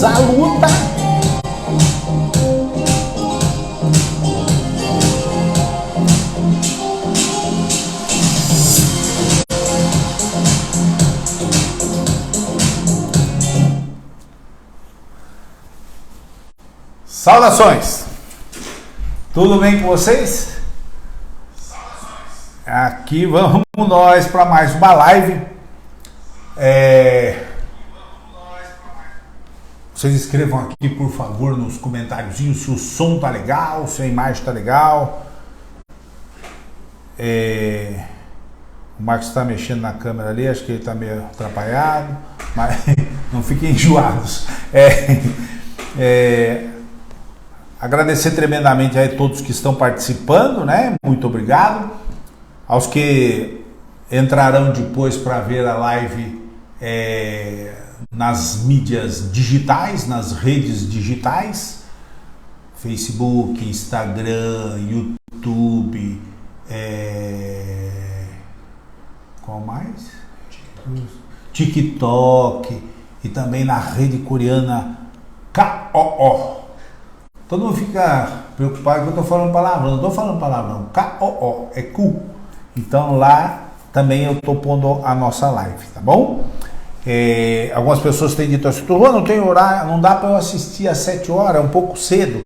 A luta. Saudações. Tudo bem com vocês? Aqui vamos nós para mais uma live. Vocês escrevam aqui, por favor, nos comentáriozinhos se o som tá legal, se a imagem tá legal. O Marcos está mexendo na câmera ali, acho que ele está meio atrapalhado, mas não fiquem enjoados. Agradecer tremendamente a todos que estão participando, né? Muito obrigado. Aos que entrarão depois para ver a live nas mídias digitais, nas redes digitais, Facebook, Instagram, YouTube, qual mais? TikTok e também na rede coreana KOO. Todo mundo fica preocupado que eu estou falando palavrão. Não estou falando palavrão. KOO é Cu. Então lá também eu estou pondo a nossa live, tá bom? Algumas pessoas têm dito assim: não tem horário, não dá para eu assistir às 7 horas, é um pouco cedo.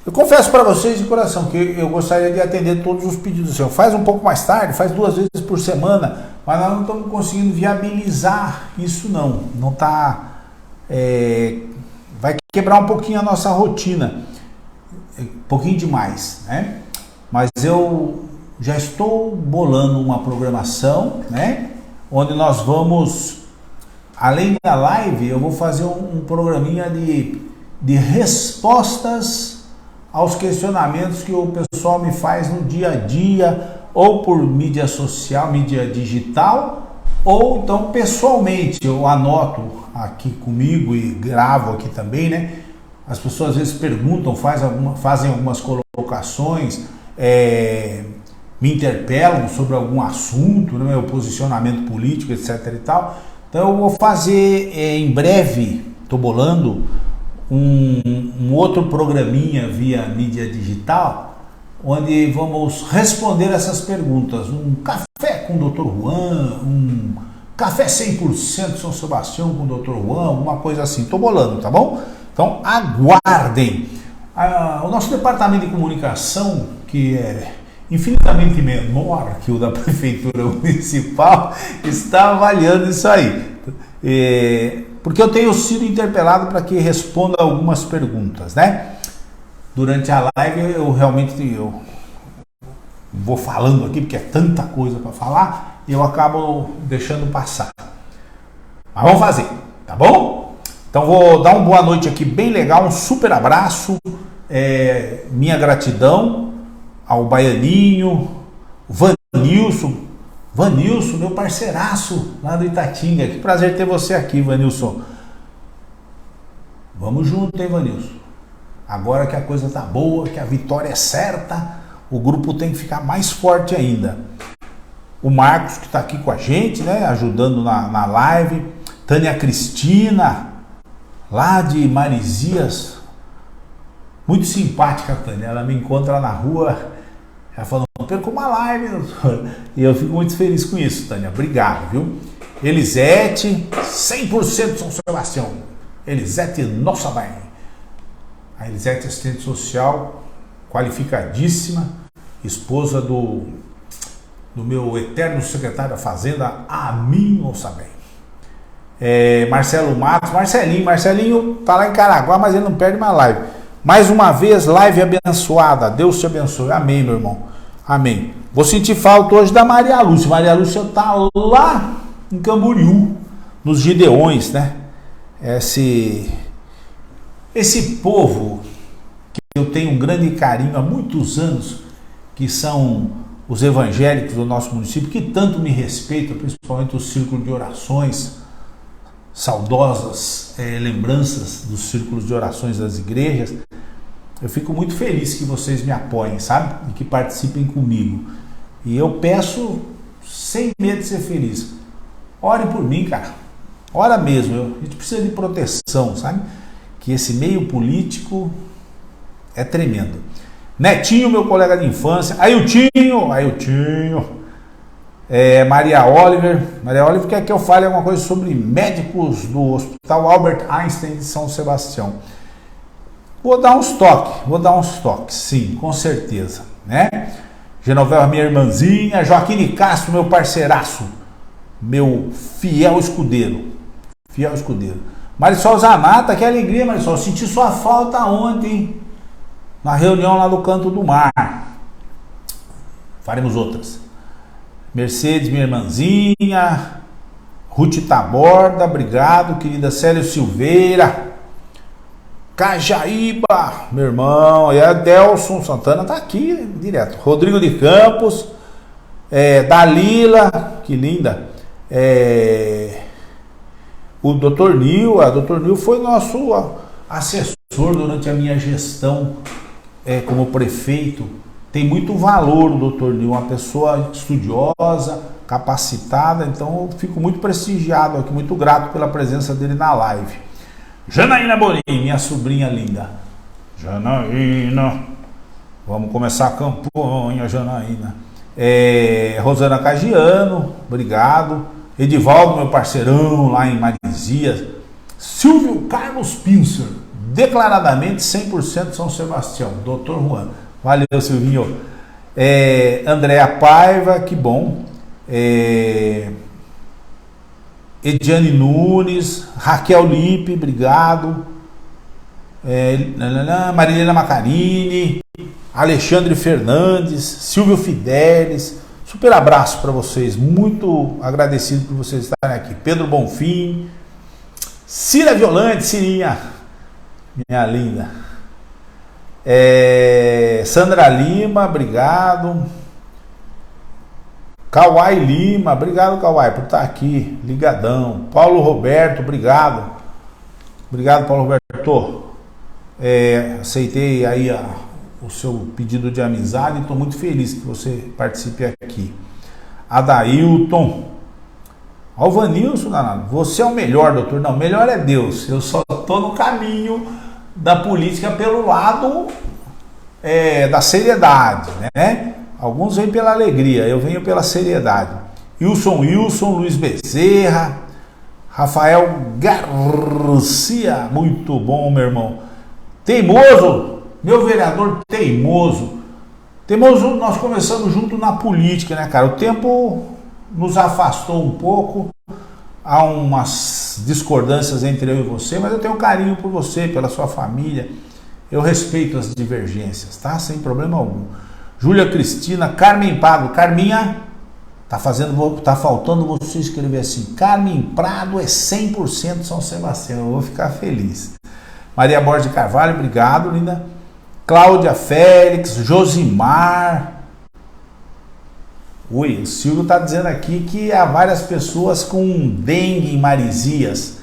Eu confesso para vocês de coração que eu gostaria de atender todos os pedidos do Senhor. Faz um pouco mais tarde, faz 2 vezes por semana, mas nós não estamos conseguindo viabilizar isso não. Não está... vai quebrar um pouquinho a nossa rotina. Um pouquinho demais, né? Mas eu já estou bolando uma programação, né? Onde nós vamos, além da live, eu vou fazer um programinha de respostas aos questionamentos que o pessoal me faz no dia a dia, ou por mídia social, mídia digital, ou então pessoalmente. Eu anoto aqui comigo e gravo aqui também, né? As pessoas às vezes perguntam, fazem algumas colocações, me interpelam sobre algum assunto, né, o posicionamento político, etc e tal. Então eu vou fazer em breve, estou bolando um outro programinha via mídia digital, onde vamos responder essas perguntas. Um café com o Dr. Juan, um café 100% São Sebastião com o Dr. Juan, alguma coisa assim. Estou bolando, tá bom? Então aguardem. O nosso departamento de comunicação, que é infinitamente menor que o da Prefeitura Municipal, está avaliando isso aí. Porque eu tenho sido interpelado para que responda algumas perguntas, né? Durante a live eu realmente vou falando aqui, porque é tanta coisa para falar, e eu acabo deixando passar. Mas vamos fazer, tá bom? Então vou dar uma boa noite aqui bem legal, um super abraço, minha gratidão ao Baianinho, Vanilson, meu parceiraço lá do Itatinga. Que prazer ter você aqui, Vanilson. Vamos junto, hein, Vanilson? Agora que a coisa tá boa, que a vitória é certa, o grupo tem que ficar mais forte ainda. O Marcos, que está aqui com a gente, né, ajudando na live. Tânia Cristina, lá de Marizias. Muito simpática, Tânia. Ela me encontra na rua. Ela falou: não perca uma live, doutor. E eu fico muito feliz com isso, Tânia. Obrigado, viu? Elisete, 100% São Sebastião. Elisete Nossa Mãe. A Elisete, assistente social, qualificadíssima, esposa do meu eterno secretário da Fazenda, Amin Nossa Mãe. Marcelo Matos, Marcelinho tá lá em Caraguá, mas ele não perde uma live. Mais uma vez, live abençoada. Deus te abençoe. Amém, meu irmão. Amém. Vou sentir falta hoje da Maria Lúcia. Maria Lúcia está lá em Camboriú, nos Gideões, né? Esse povo que eu tenho um grande carinho há muitos anos, que são os evangélicos do nosso município, que tanto me respeitam, principalmente o círculo de orações, saudosas lembranças dos círculos de orações das igrejas. Eu fico muito feliz que vocês me apoiem, sabe? E que participem comigo. E eu peço, sem medo de ser feliz, ore por mim, cara. Ora mesmo. A gente precisa de proteção, sabe? Que esse meio político é tremendo. Netinho, meu colega de infância. Ailtinho. Maria Oliver quer que eu fale alguma coisa sobre médicos do Hospital Albert Einstein de São Sebastião. Vou dar uns toques, sim, com certeza, né? Genovel, minha irmãzinha. Joaquim Castro, meu parceiraço, meu fiel escudeiro. Marisol Zanata, que alegria, Marisol. Senti sua falta ontem, na reunião lá no Canto do Mar. Faremos outras. Mercedes, minha irmãzinha. Ruth Taborda, obrigado, querida. Célio Silveira. Cajaíba, meu irmão. E Adelson Santana tá aqui direto. Rodrigo de Campos. Dalila, que linda. O Dr. Nil. A Dr. Nil foi nosso assessor durante a minha gestão como prefeito. Tem muito valor o Dr. Nil, uma pessoa estudiosa, capacitada, então eu fico muito prestigiado aqui, muito grato pela presença dele na live. Janaína Borim, minha sobrinha linda. Janaína, vamos começar a campanha, Janaína. Rosana Cagiano, obrigado. Edivaldo, meu parceirão lá em Marizias. Silvio Carlos Pincer, declaradamente 100% São Sebastião. Dr. Juan, valeu, Silvinho. Andréa Paiva, que bom. Ediane Nunes, Raquel Lipe, obrigado. Marilena Macarini, Alexandre Fernandes, Silvio Fidelis, super abraço para vocês, muito agradecido por vocês estarem aqui. Pedro Bonfim, Cira Violante, Cirinha, minha linda. Sandra Lima, obrigado. Kawai Lima, obrigado, Kawai, por estar aqui, ligadão. Paulo Roberto, obrigado. Obrigado, Paulo Roberto. Aceitei aí o seu pedido de amizade e estou muito feliz que você participe aqui. Adailton. Alvanilson, você é o melhor, doutor. Não, melhor é Deus. Eu só estou no caminho da política pelo lado da seriedade, né? Alguns vêm pela alegria, eu venho pela seriedade. Wilson, Luiz Bezerra, Rafael Garcia, muito bom, meu irmão. Teimoso, meu vereador teimoso. Teimoso, nós começamos junto na política, né, cara? O tempo nos afastou um pouco, há umas discordâncias entre eu e você, mas eu tenho carinho por você, pela sua família. Eu respeito as divergências, tá? Sem problema algum. Júlia Cristina, Carmen Prado. Carminha, tá faltando você escrever assim. Carmen Prado é 100% São Sebastião. Eu vou ficar feliz. Maria Borges de Carvalho, obrigado, linda. Cláudia Félix, Josimar. Oi, o Silvio tá dizendo aqui que há várias pessoas com dengue em Marizias.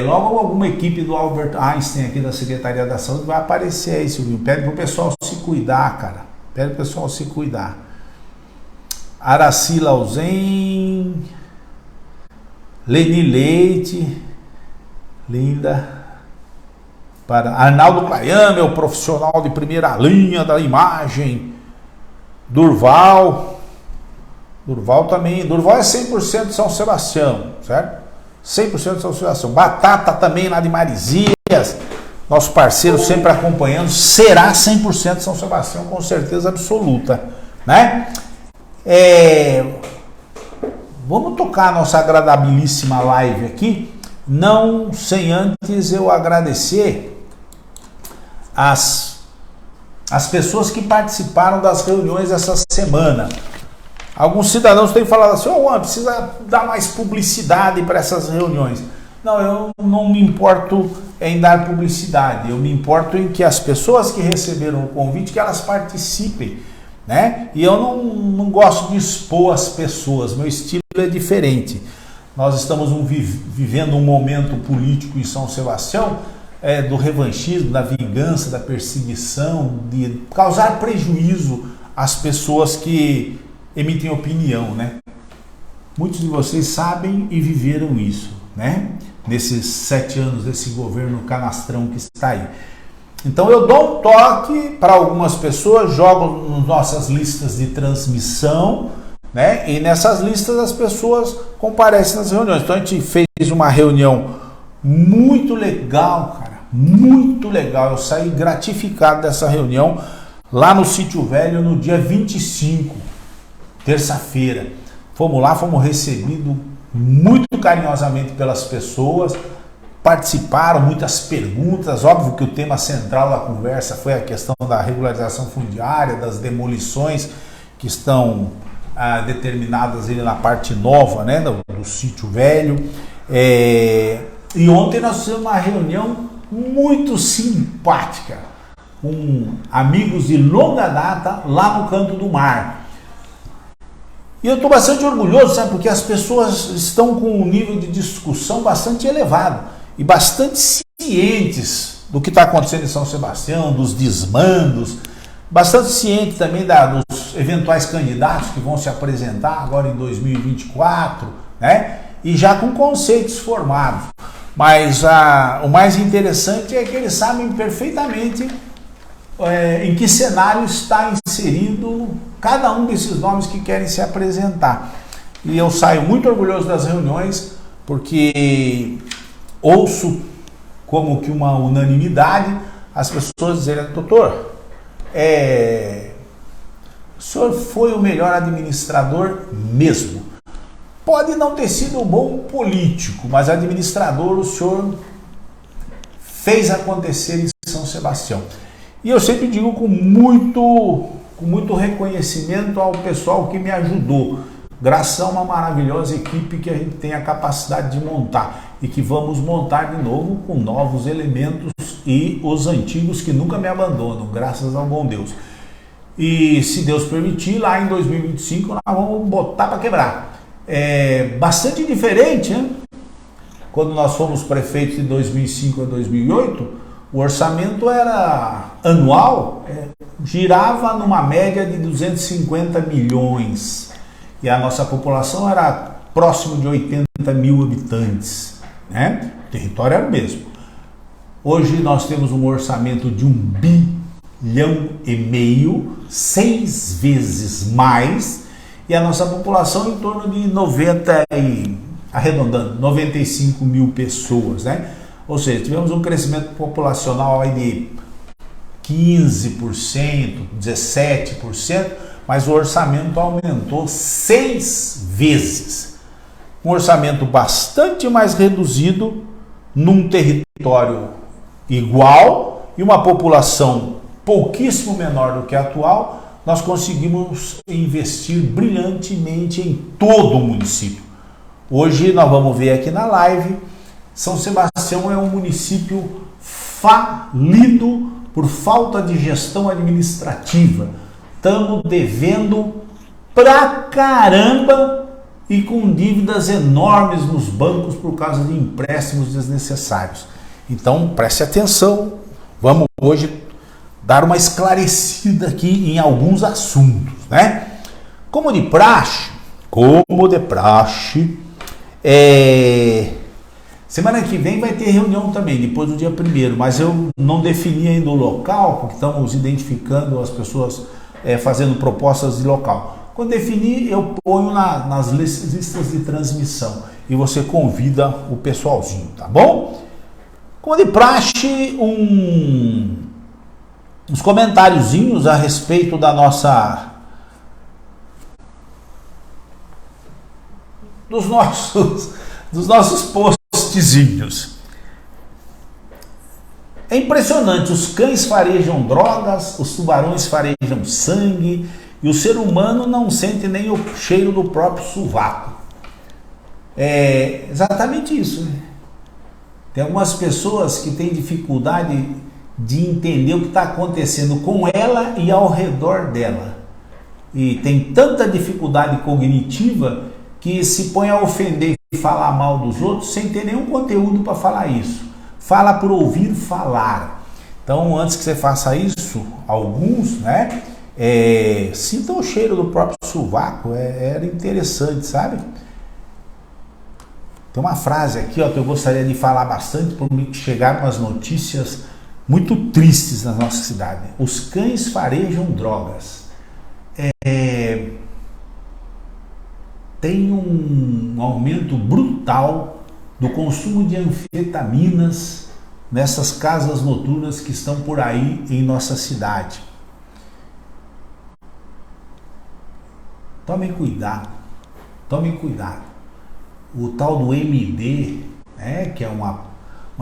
Logo alguma equipe do Albert Einstein aqui da Secretaria da Saúde vai aparecer aí, Silvio. Pede pro pessoal se cuidar, cara. Pede pro pessoal se cuidar. Araci Lauzen, Leni Leite, linda. Para Arnaldo Claian, meu profissional de primeira linha da imagem. Durval também. Durval é 100% São Sebastião, certo? 100% São Sebastião. Batata também lá de Marizias, nosso parceiro sempre acompanhando, será 100% São Sebastião, com certeza absoluta, né? Vamos tocar a nossa agradabilíssima live aqui, não sem antes eu agradecer as pessoas que participaram das reuniões essa semana. Alguns cidadãos têm falado assim, Juan, precisa dar mais publicidade para essas reuniões. Não, eu não me importo em dar publicidade, eu me importo em que as pessoas que receberam o convite, que elas participem, né? E eu não gosto de expor as pessoas, meu estilo é diferente. Nós estamos vivendo um momento político em São Sebastião, do revanchismo, da vingança, da perseguição, de causar prejuízo às pessoas que emitem opinião, né? Muitos de vocês sabem e viveram isso, né? Nesses 7 anos desse governo canastrão que está aí. Então eu dou um toque para algumas pessoas, jogo nas nossas listas de transmissão, né? E nessas listas as pessoas comparecem nas reuniões. Então a gente fez uma reunião muito legal, cara, muito legal. Eu saí gratificado dessa reunião lá no Sítio Velho no dia 25, terça-feira. Fomos lá, fomos recebidos muito carinhosamente pelas pessoas, participaram, muitas perguntas. Óbvio que o tema central da conversa foi a questão da regularização fundiária, das demolições que estão determinadas ali na parte nova, né, do sítio velho. E ontem nós fizemos uma reunião muito simpática com amigos de longa data lá no Canto do Mar. E eu estou bastante orgulhoso, sabe, porque as pessoas estão com um nível de discussão bastante elevado e bastante cientes do que está acontecendo em São Sebastião, dos desmandos, bastante ciente também dos eventuais candidatos que vão se apresentar agora em 2024, né? E já com conceitos formados. Mas o mais interessante é que eles sabem perfeitamente em que cenário está inserido cada um desses nomes que querem se apresentar. E eu saio muito orgulhoso das reuniões, porque ouço como que uma unanimidade as pessoas dizerem: doutor, o senhor foi o melhor administrador mesmo. Pode não ter sido um bom político, mas administrador o senhor fez acontecer em São Sebastião. E eu sempre digo com muito reconhecimento ao pessoal que me ajudou, graças a uma maravilhosa equipe que a gente tem a capacidade de montar e que vamos montar de novo com novos elementos e os antigos que nunca me abandonam, graças ao bom Deus. E se Deus permitir, lá em 2025 nós vamos botar para quebrar. Bastante diferente, né? Quando nós fomos prefeitos de 2005 a 2008, o orçamento era anual, girava numa média de 250 milhões e a nossa população era próximo de 80 mil habitantes, né? O território era o mesmo. Hoje nós temos um orçamento de 1,5 bilhão, 6 vezes mais, e a nossa população em torno de 95 mil pessoas, né? Ou seja, tivemos um crescimento populacional aí de 15%, 17%, mas o orçamento aumentou 6 vezes. Um orçamento bastante mais reduzido, num território igual e uma população pouquíssimo menor do que a atual, nós conseguimos investir brilhantemente em todo o município. Hoje nós vamos ver aqui na live, São Sebastião é um município falido por falta de gestão administrativa. Estamos devendo pra caramba e com dívidas enormes nos bancos por causa de empréstimos desnecessários. Então preste atenção, vamos hoje dar uma esclarecida aqui em alguns assuntos, né? Como de praxe, semana que vem vai ter reunião também, depois do dia 1º, mas eu não defini ainda o local, porque estamos identificando as pessoas fazendo propostas de local. Quando definir, eu ponho nas listas de transmissão e você convida o pessoalzinho, tá bom? Como de praxe, uns comentáriozinhos a respeito dos nossos postzinhos. É impressionante, os cães farejam drogas, os tubarões farejam sangue e o ser humano não sente nem o cheiro do próprio sovaco. É exatamente isso, né? Tem algumas pessoas que têm dificuldade de entender o que está acontecendo com ela e ao redor dela. E tem tanta dificuldade cognitiva que se põe a ofender e falar mal dos outros sem ter nenhum conteúdo para falar isso. Fala por ouvir falar. Então, antes que você faça isso, alguns, né, sintam o cheiro do próprio sovaco. Era interessante, sabe? Tem uma frase aqui, ó, que eu gostaria de falar bastante, porque chegaram umas notícias muito tristes na nossa cidade. Os cães farejam drogas. Tem um aumento brutal do consumo de anfetaminas nessas casas noturnas que estão por aí em nossa cidade. Tomem cuidado, tomem cuidado. O tal do MD, que é uma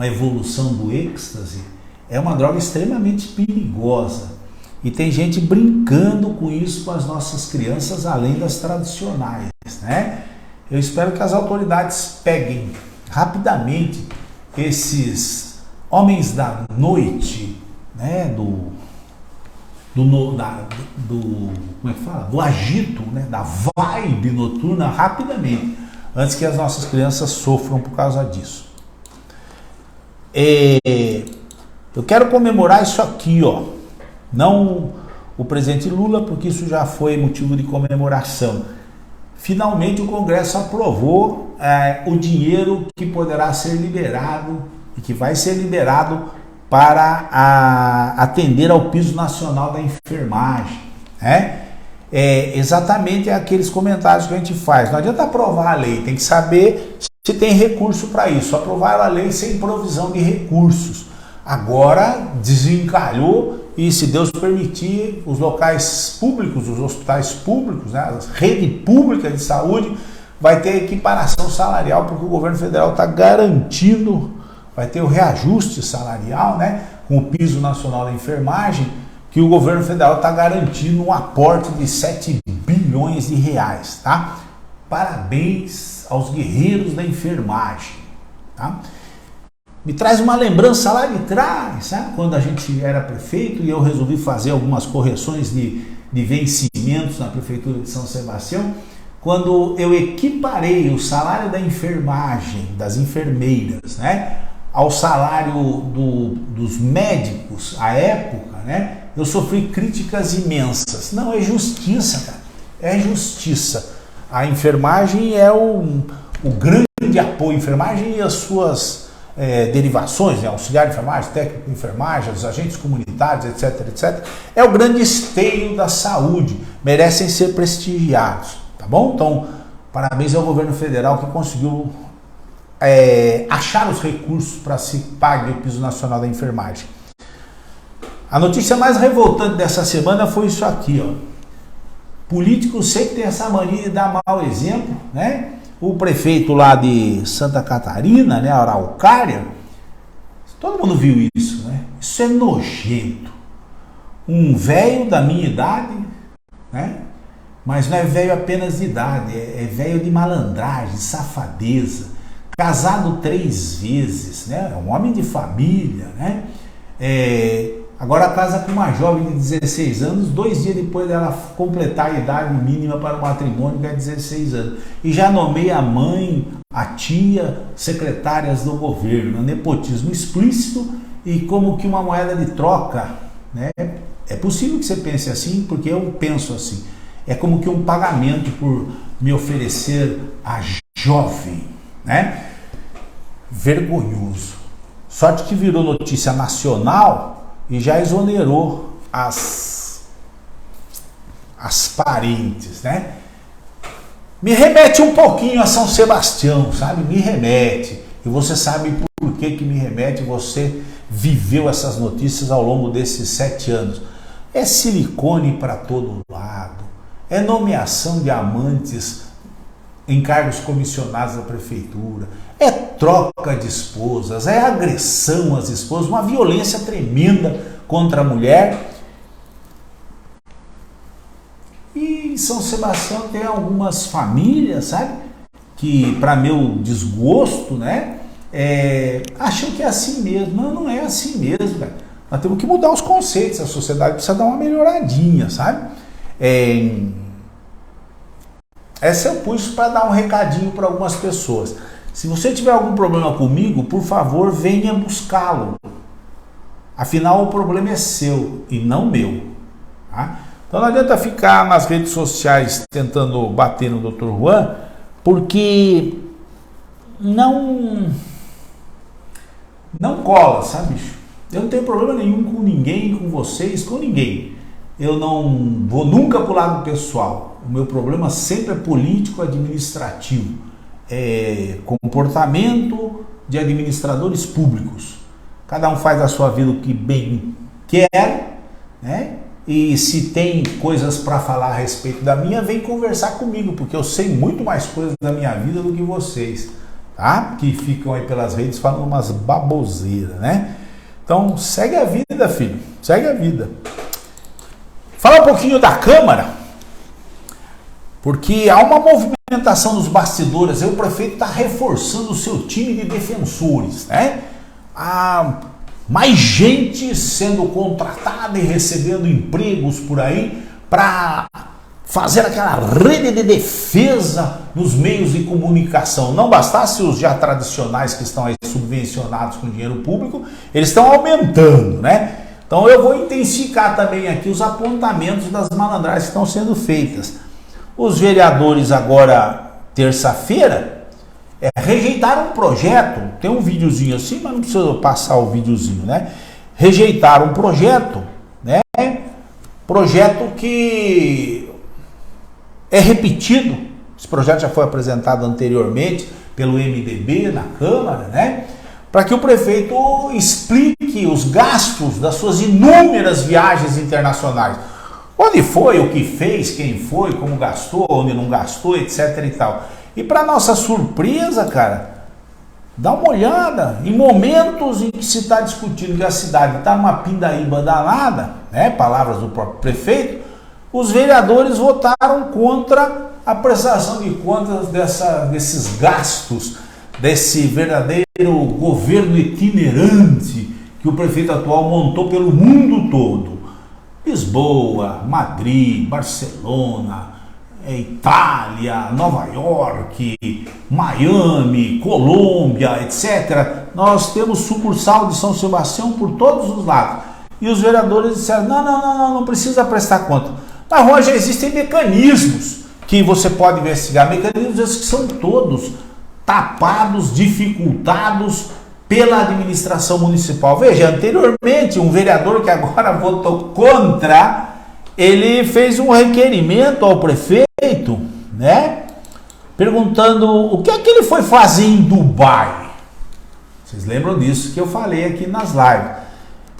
evolução do êxtase, é uma droga extremamente perigosa. E tem gente brincando com isso com as nossas crianças, além das tradicionais, né? Eu espero que as autoridades peguem rapidamente esses homens da noite, né? Como é que fala? Do agito, né? Da vibe noturna, rapidamente, antes que as nossas crianças sofram por causa disso. Eu quero comemorar isso aqui, ó. Não o presidente Lula, porque isso já foi motivo de comemoração. Finalmente o Congresso aprovou o dinheiro que poderá ser liberado e que vai ser liberado para atender ao piso nacional da enfermagem, né? Exatamente aqueles comentários que a gente faz. Não adianta aprovar a lei, tem que saber se tem recurso para isso. Aprovar a lei sem provisão de recursos. Agora desencalhou e, se Deus permitir, os locais públicos, os hospitais públicos, né, a rede pública de saúde vai ter equiparação salarial, porque o governo federal está garantindo, vai ter o reajuste salarial, né, com o piso nacional da enfermagem, que o governo federal está garantindo um aporte de 7 bilhões de reais, tá? Parabéns aos guerreiros da enfermagem, tá? Me traz uma lembrança lá de trás, sabe? Quando a gente era prefeito e eu resolvi fazer algumas correções de vencimentos na prefeitura de São Sebastião, quando eu equiparei o salário da enfermagem, das enfermeiras, né, ao salário dos médicos à época, né, eu sofri críticas imensas. Não, é justiça, cara, é justiça. A enfermagem é o grande apoio, a enfermagem e as suas derivações, né? Auxiliar de enfermagem, técnico de enfermagem, os agentes comunitários, etc, etc. É o grande esteio da saúde, merecem ser prestigiados, tá bom? Então, parabéns ao governo federal que conseguiu achar os recursos para se pagar o piso nacional da enfermagem. A notícia mais revoltante dessa semana foi isso aqui, ó. Políticos sempre tem essa mania de dar mau exemplo, né? O prefeito lá de Santa Catarina, né, Araucária, todo mundo viu isso, né? Isso é nojento. Um velho da minha idade, né? Mas não é velho apenas de idade, é velho de malandragem, safadeza, casado 3 vezes, né? É um homem de família, né? Agora casa com uma jovem de 16 anos, 2 dias depois dela completar a idade mínima para o matrimônio, que é 16 anos. E já nomeia a mãe, a tia, secretárias do governo. Nepotismo explícito e como que uma moeda de troca, né? É possível que você pense assim, porque eu penso assim. É como que um pagamento por me oferecer a jovem, né? Vergonhoso. Sorte que virou notícia nacional e já exonerou as parentes, né? Me remete um pouquinho a São Sebastião, sabe? Me remete. E você sabe por que me remete, você viveu essas notícias ao longo desses 7 anos. É silicone para todo lado, é nomeação de amantes em cargos comissionados da prefeitura, é troca de esposas, é agressão às esposas, uma violência tremenda contra a mulher. E em São Sebastião tem algumas famílias, sabe, que para meu desgosto, né, acham que é assim mesmo. Não é assim mesmo, cara. Nós temos que mudar os conceitos, a sociedade precisa dar uma melhoradinha, sabe? Essa eu pus para dar um recadinho para algumas pessoas. Se você tiver algum problema comigo, por favor, venha buscá-lo. Afinal, o problema é seu e não meu. Tá? Então não adianta ficar nas redes sociais tentando bater no Dr. Juan, porque não cola, sabe, bicho? Eu não tenho problema nenhum com ninguém, com vocês, com ninguém. Eu não vou nunca para o lado pessoal. O meu problema sempre é político, administrativo. Comportamento de administradores públicos. Cada um faz a sua vida o que bem quer, né? E se tem coisas para falar a respeito da minha, vem conversar comigo, porque eu sei muito mais coisas da minha vida do que vocês, tá? Que ficam aí pelas redes falando umas baboseiras, né? Então segue a vida, filho, segue a vida. pouquinho da Câmara, porque há uma movimentação nos bastidores. O prefeito está reforçando o seu time de defensores, né? Há mais gente sendo contratada e recebendo empregos por aí para fazer aquela rede de defesa nos meios de comunicação. Não bastasse os já tradicionais que estão aí subvencionados com dinheiro público, eles estão aumentando, né? Então eu vou intensificar também aqui os apontamentos das malandragens que estão sendo feitas. Os vereadores agora, terça-feira, rejeitaram um projeto, tem um videozinho assim, mas não precisa passar o videozinho, né? Rejeitaram um projeto, né? Projeto que é repetido. Esse projeto já foi apresentado anteriormente pelo MDB na Câmara, né? Para que o prefeito explique os gastos das suas inúmeras viagens internacionais. Onde foi, o que fez, quem foi, como gastou, onde não gastou, etc e tal. E para nossa surpresa, cara, dá uma olhada, em momentos em que se está discutindo que a cidade está numa pindaíba danada, né, palavras do próprio prefeito, os vereadores votaram contra a prestação de contas desses gastos, desse verdadeiro governo itinerante que o prefeito atual montou pelo mundo todo. Lisboa, Madrid, Barcelona, Itália, Nova York, Miami, Colômbia, etc. Nós temos sucursal de São Sebastião por todos os lados. E os vereadores disseram, não precisa prestar conta. Mas, Roger, existem mecanismos que você pode investigar, mecanismos esses que são todos tapados, dificultados pela administração municipal. Veja, anteriormente, um vereador que agora votou contra, ele fez um requerimento ao prefeito, né? Perguntando o que é que ele foi fazer em Dubai. Vocês lembram disso que eu falei aqui nas lives.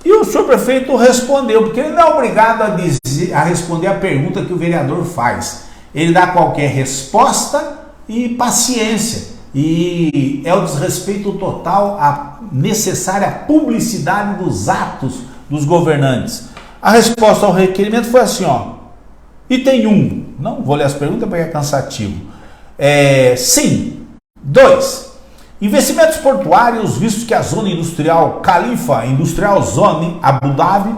E o senhor prefeito respondeu, porque ele não é obrigado a responder a pergunta que o vereador faz. Ele dá qualquer resposta e paciência. E é o desrespeito total à necessária publicidade dos atos dos governantes. A resposta ao requerimento foi assim, ó. Item 1. Não vou ler as perguntas porque é cansativo. Sim. 2. Investimentos portuários, visto que a zona industrial Khalifa Industrial Zone Abu Dhabi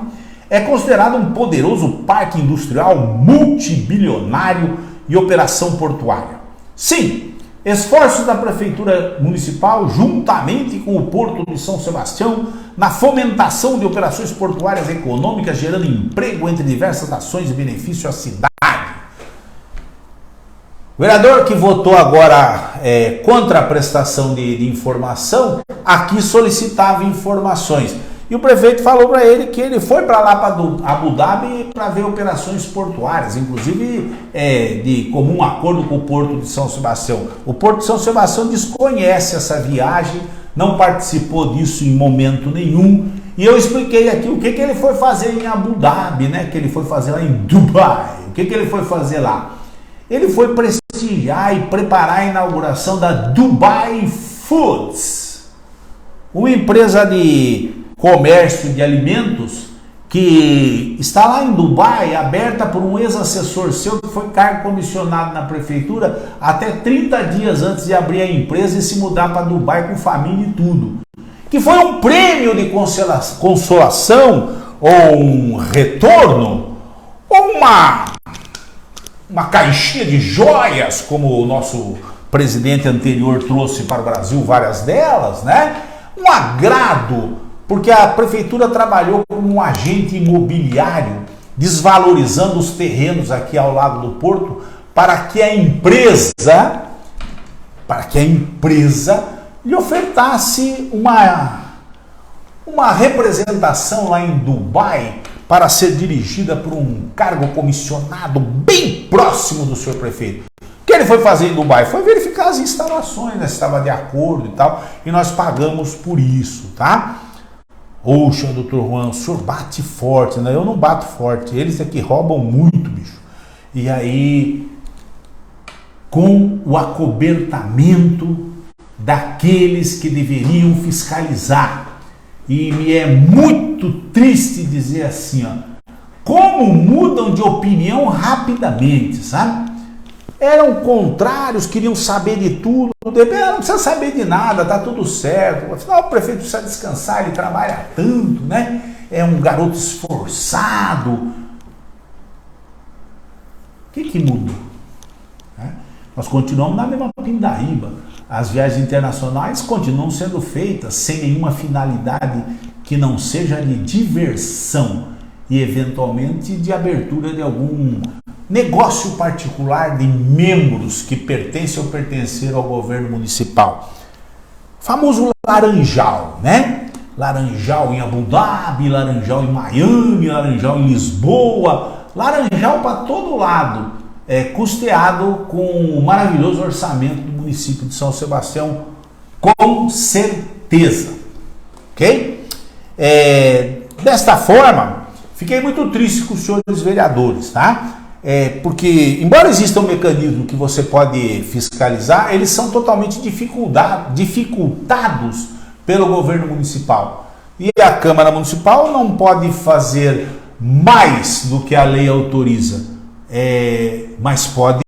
é considerado um poderoso parque industrial multibilionário e operação portuária. Sim. Esforços da Prefeitura Municipal, juntamente com o Porto de São Sebastião, na fomentação de operações portuárias econômicas, gerando emprego entre diversas ações de benefício à cidade. O vereador que votou agora contra a prestação de informação, aqui solicitava informações. E o prefeito falou para ele que ele foi para lá, para Abu Dhabi, para ver operações portuárias, inclusive de comum acordo com o Porto de São Sebastião. O Porto de São Sebastião desconhece essa viagem, não participou disso em momento nenhum. E eu expliquei aqui o que ele foi fazer em Abu Dhabi, né? Que ele foi fazer lá em Dubai. O que ele foi fazer lá? Ele foi prestigiar e preparar a inauguração da Dubai Foods, uma empresa de comércio de alimentos que está lá em Dubai, aberta por um ex-assessor seu que foi cargo comissionado na prefeitura até 30 dias antes de abrir a empresa e se mudar para Dubai com família e tudo. Que foi um prêmio de consolação ou um retorno ou uma caixinha de joias, como o nosso presidente anterior trouxe para o Brasil várias delas, né? Um agrado, porque a prefeitura trabalhou como um agente imobiliário, desvalorizando os terrenos aqui ao lado do porto, para que a empresa lhe ofertasse uma representação lá em Dubai para ser dirigida por um cargo comissionado bem próximo do senhor prefeito. O que ele foi fazer em Dubai? Foi verificar as instalações, né, se estava de acordo e tal, e nós pagamos por isso, tá? Poxa, doutor Juan, o senhor bate forte, né? Eu não bato forte, eles é que roubam muito, bicho. E aí, com o acobertamento daqueles que deveriam fiscalizar, e me é muito triste dizer assim, ó, como mudam de opinião rapidamente, sabe? Eram contrários, queriam saber de tudo, não precisa saber de nada, tá tudo certo. Afinal, o prefeito precisa descansar, ele trabalha tanto, né? É um garoto esforçado. O que mudou? Nós continuamos na mesma pindaíba. As viagens internacionais continuam sendo feitas sem nenhuma finalidade que não seja de diversão e, eventualmente, de abertura de algum negócio particular de membros que pertencem ou pertenceram ao governo municipal. Famoso laranjal, né? Laranjal em Abu Dhabi, laranjal em Miami, laranjal em Lisboa, laranjal para todo lado, custeado com o maravilhoso orçamento do município de São Sebastião, com certeza, ok? Desta forma, fiquei muito triste com os senhores vereadores, tá? Porque, embora exista um mecanismo que você pode fiscalizar, eles são totalmente dificultados pelo governo municipal. E a Câmara Municipal não pode fazer mais do que a lei autoriza, mas pode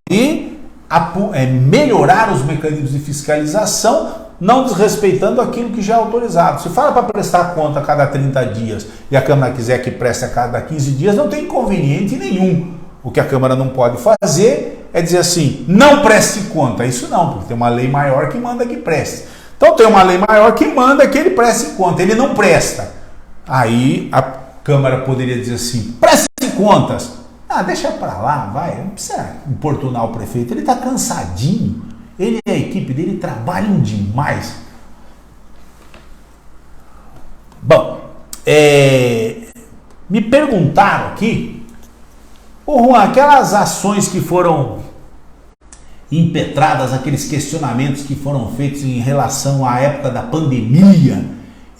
melhorar os mecanismos de fiscalização, não desrespeitando aquilo que já é autorizado. Se fala para prestar conta a cada 30 dias e a Câmara quiser que preste a cada 15 dias, não tem inconveniente nenhum. O que a Câmara não pode fazer é dizer assim, não preste conta. Isso não, porque tem uma lei maior que manda que preste. Então tem uma lei maior que manda que ele preste conta. Ele não presta. Aí a Câmara poderia dizer assim, preste contas. Deixa pra lá, vai. Não precisa importunar o prefeito. Ele tá cansadinho. Ele e a equipe dele trabalham demais. Bom, me perguntaram aqui, Juan, aquelas ações que foram impetradas, aqueles questionamentos que foram feitos em relação à época da pandemia,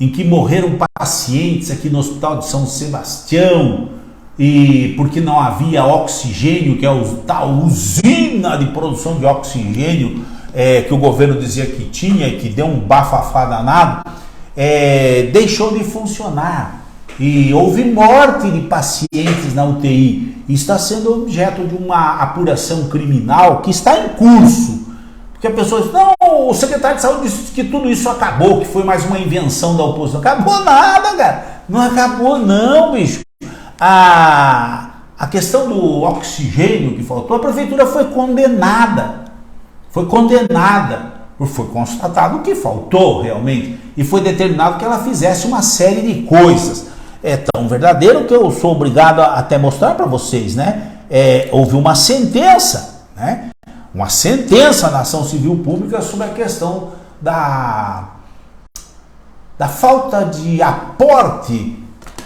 em que morreram pacientes aqui no Hospital de São Sebastião, e porque não havia oxigênio, que é a tal usina de produção de oxigênio que o governo dizia que tinha e que deu um bafafá danado, deixou de funcionar. E houve morte de pacientes na UTI. E está sendo objeto de uma apuração criminal que está em curso. Porque a pessoa diz, não, o secretário de saúde disse que tudo isso acabou, que foi mais uma invenção da oposição. Acabou nada, cara. Não acabou não, bicho. A questão do oxigênio que faltou, a prefeitura foi condenada. Foi constatado que faltou realmente. E foi determinado que ela fizesse uma série de coisas. É tão verdadeiro que eu sou obrigado a até mostrar para vocês, né? Houve uma sentença, né? Uma sentença na ação civil pública sobre a questão da falta de aporte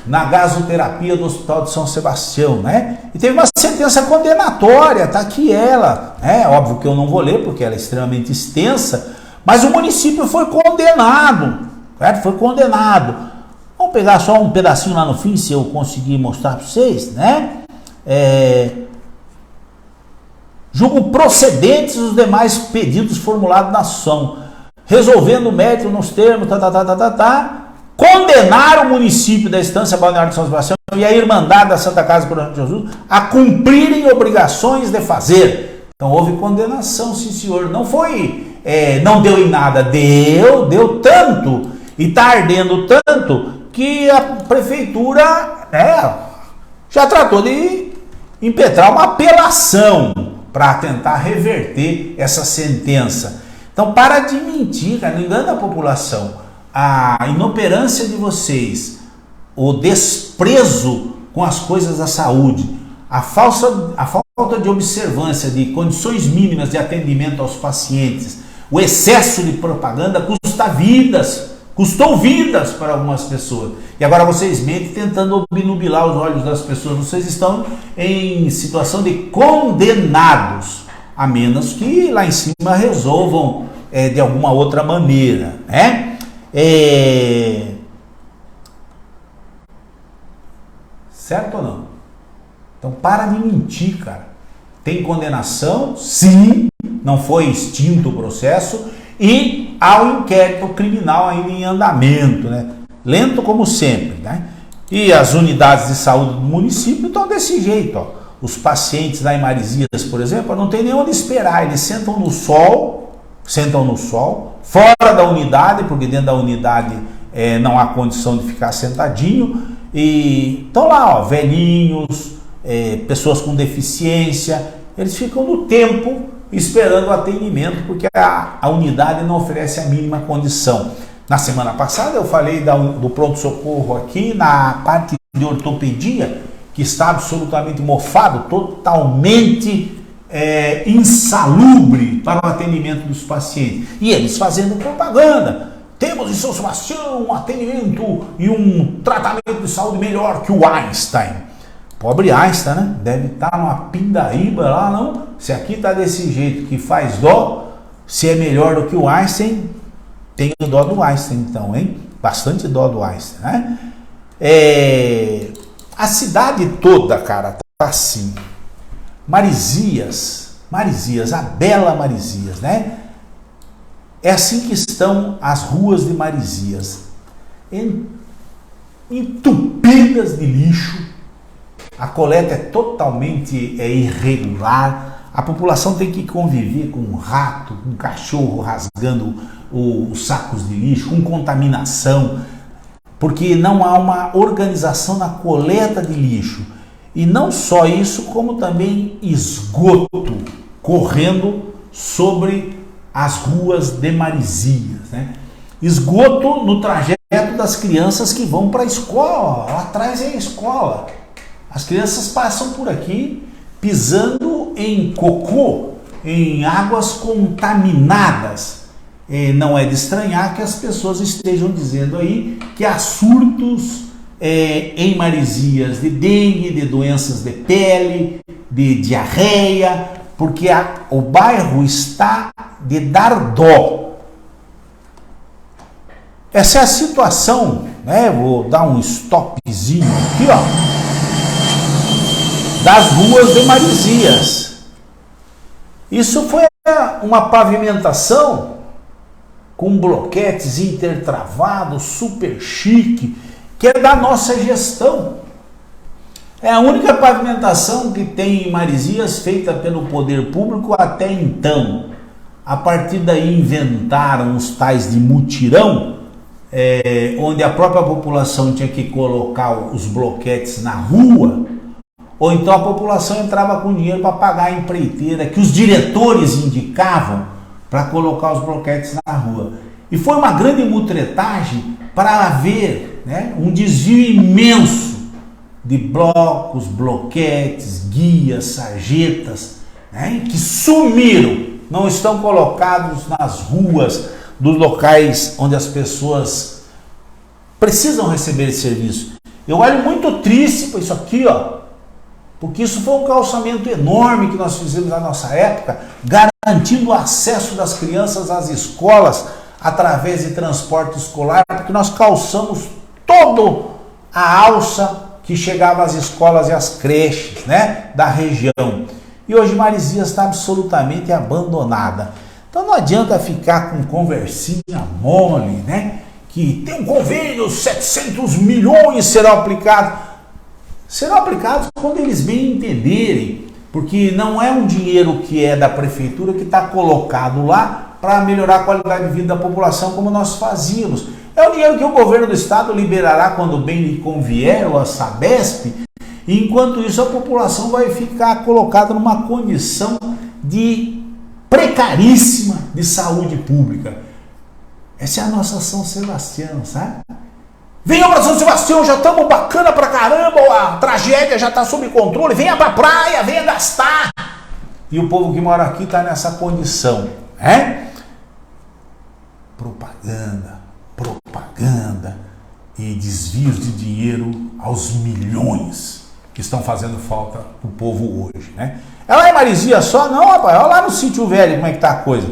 na gasoterapia do Hospital de São Sebastião, né? E teve uma sentença condenatória, tá aqui ela, óbvio que eu não vou ler porque ela é extremamente extensa, mas o município foi condenado, certo? Foi condenado. Vamos pegar só um pedacinho lá no fim, se eu conseguir mostrar para vocês, né? Julgo procedentes os demais pedidos formulados na ação, resolvendo o mérito nos termos, condenar o município da Estância Balneário de São Sebastião e a Irmandade da Santa Casa do Coração de Jesus a cumprirem obrigações de fazer. Então houve condenação, sim senhor. Não foi, não deu em nada, deu tanto e está ardendo tanto que a prefeitura já tratou de impetrar uma apelação para tentar reverter essa sentença. Então para de mentir, cara, não engana a população. A inoperância de vocês, o desprezo com as coisas da saúde, a falta de observância de condições mínimas de atendimento aos pacientes, o excesso de propaganda custou vidas para algumas pessoas. E agora vocês mentem tentando obnubilar os olhos das pessoas. Vocês estão em situação de condenados, a menos que lá em cima resolvam de alguma outra maneira, né? Certo ou não? Então para de mentir, cara. Tem condenação? Sim, não foi extinto o processo e há um inquérito criminal ainda em andamento, né? Lento como sempre, né? E as unidades de saúde do município estão desse jeito, ó. Os pacientes lá em Marizias, por exemplo, não tem nem onde esperar, eles sentam no sol, fora da unidade, porque dentro da unidade não há condição de ficar sentadinho, e estão lá, ó, velhinhos, pessoas com deficiência, eles ficam no tempo esperando o atendimento, porque a unidade não oferece a mínima condição. Na semana passada eu falei do pronto-socorro aqui, na parte de ortopedia, que está absolutamente mofado, totalmente insalubre para o atendimento dos pacientes. E eles fazendo propaganda. Temos em São Sebastião um atendimento e um tratamento de saúde melhor que o Einstein. Pobre Einstein, né? Deve estar numa pindaíba lá, não? Se aqui está desse jeito que faz dó, se é melhor do que o Einstein, tenho dó do Einstein então, hein? Bastante dó do Einstein, né? A cidade toda, cara, tá assim. Marizias, a bela Marizias, né? É assim que estão as ruas de Marizias, entupidas de lixo. A coleta é totalmente irregular. A população tem que conviver com um rato, um cachorro rasgando os sacos de lixo, com contaminação, porque não há uma organização na coleta de lixo. E não só isso, como também esgoto correndo sobre as ruas de Marizias, né? Esgoto no trajeto das crianças que vão para a escola. Lá atrás é a escola. As crianças passam por aqui pisando em cocô, em águas contaminadas. Não é de estranhar que as pessoas estejam dizendo aí que há surtos em Marizias de dengue, de doenças de pele, de diarreia, porque o bairro está de dar dó. Essa é a situação, né? Vou dar um stopzinho aqui, ó, das ruas de Marizias. Isso foi uma pavimentação com bloquetes intertravados, super chique, que é da nossa gestão. É a única pavimentação que tem em Marizias feita pelo poder público até então. A partir daí inventaram os tais de mutirão, onde a própria população tinha que colocar os bloquetes na rua, ou então a população entrava com dinheiro para pagar a empreiteira que os diretores indicavam para colocar os bloquetes na rua. E foi uma grande mutretagem para haver, né, um desvio imenso de blocos, bloquetes, guias, sarjetas, né, que sumiram, não estão colocados nas ruas dos locais onde as pessoas precisam receber esse serviço. Eu olho muito triste para isso aqui, ó, porque isso foi um calçamento enorme que nós fizemos na nossa época, garantindo o acesso das crianças às escolas através de transporte escolar, porque nós calçamos toda a alça que chegava às escolas e às creches, né, da região. E hoje Marizias está absolutamente abandonada. Então não adianta ficar com conversinha mole, né, que tem um convênio, 700 milhões serão aplicados. Serão aplicados quando eles bem entenderem, porque não é um dinheiro que é da prefeitura que está colocado lá para melhorar a qualidade de vida da população como nós fazíamos. É o dinheiro que o governo do estado liberará quando bem lhe convier, ou a Sabesp, e enquanto isso a população vai ficar colocada numa condição de precaríssima de saúde pública. Essa é a nossa São Sebastião, sabe? Venha para São Sebastião, já estamos bacana pra caramba, a tragédia já está sob controle, venha pra praia, venha gastar. E o povo que mora aqui está nessa condição, né? Propaganda e desvios de dinheiro aos milhões que estão fazendo falta pro povo hoje, né? É lá em Marizias só? Não, rapaz, olha lá no Sítio Velho como é que tá a coisa.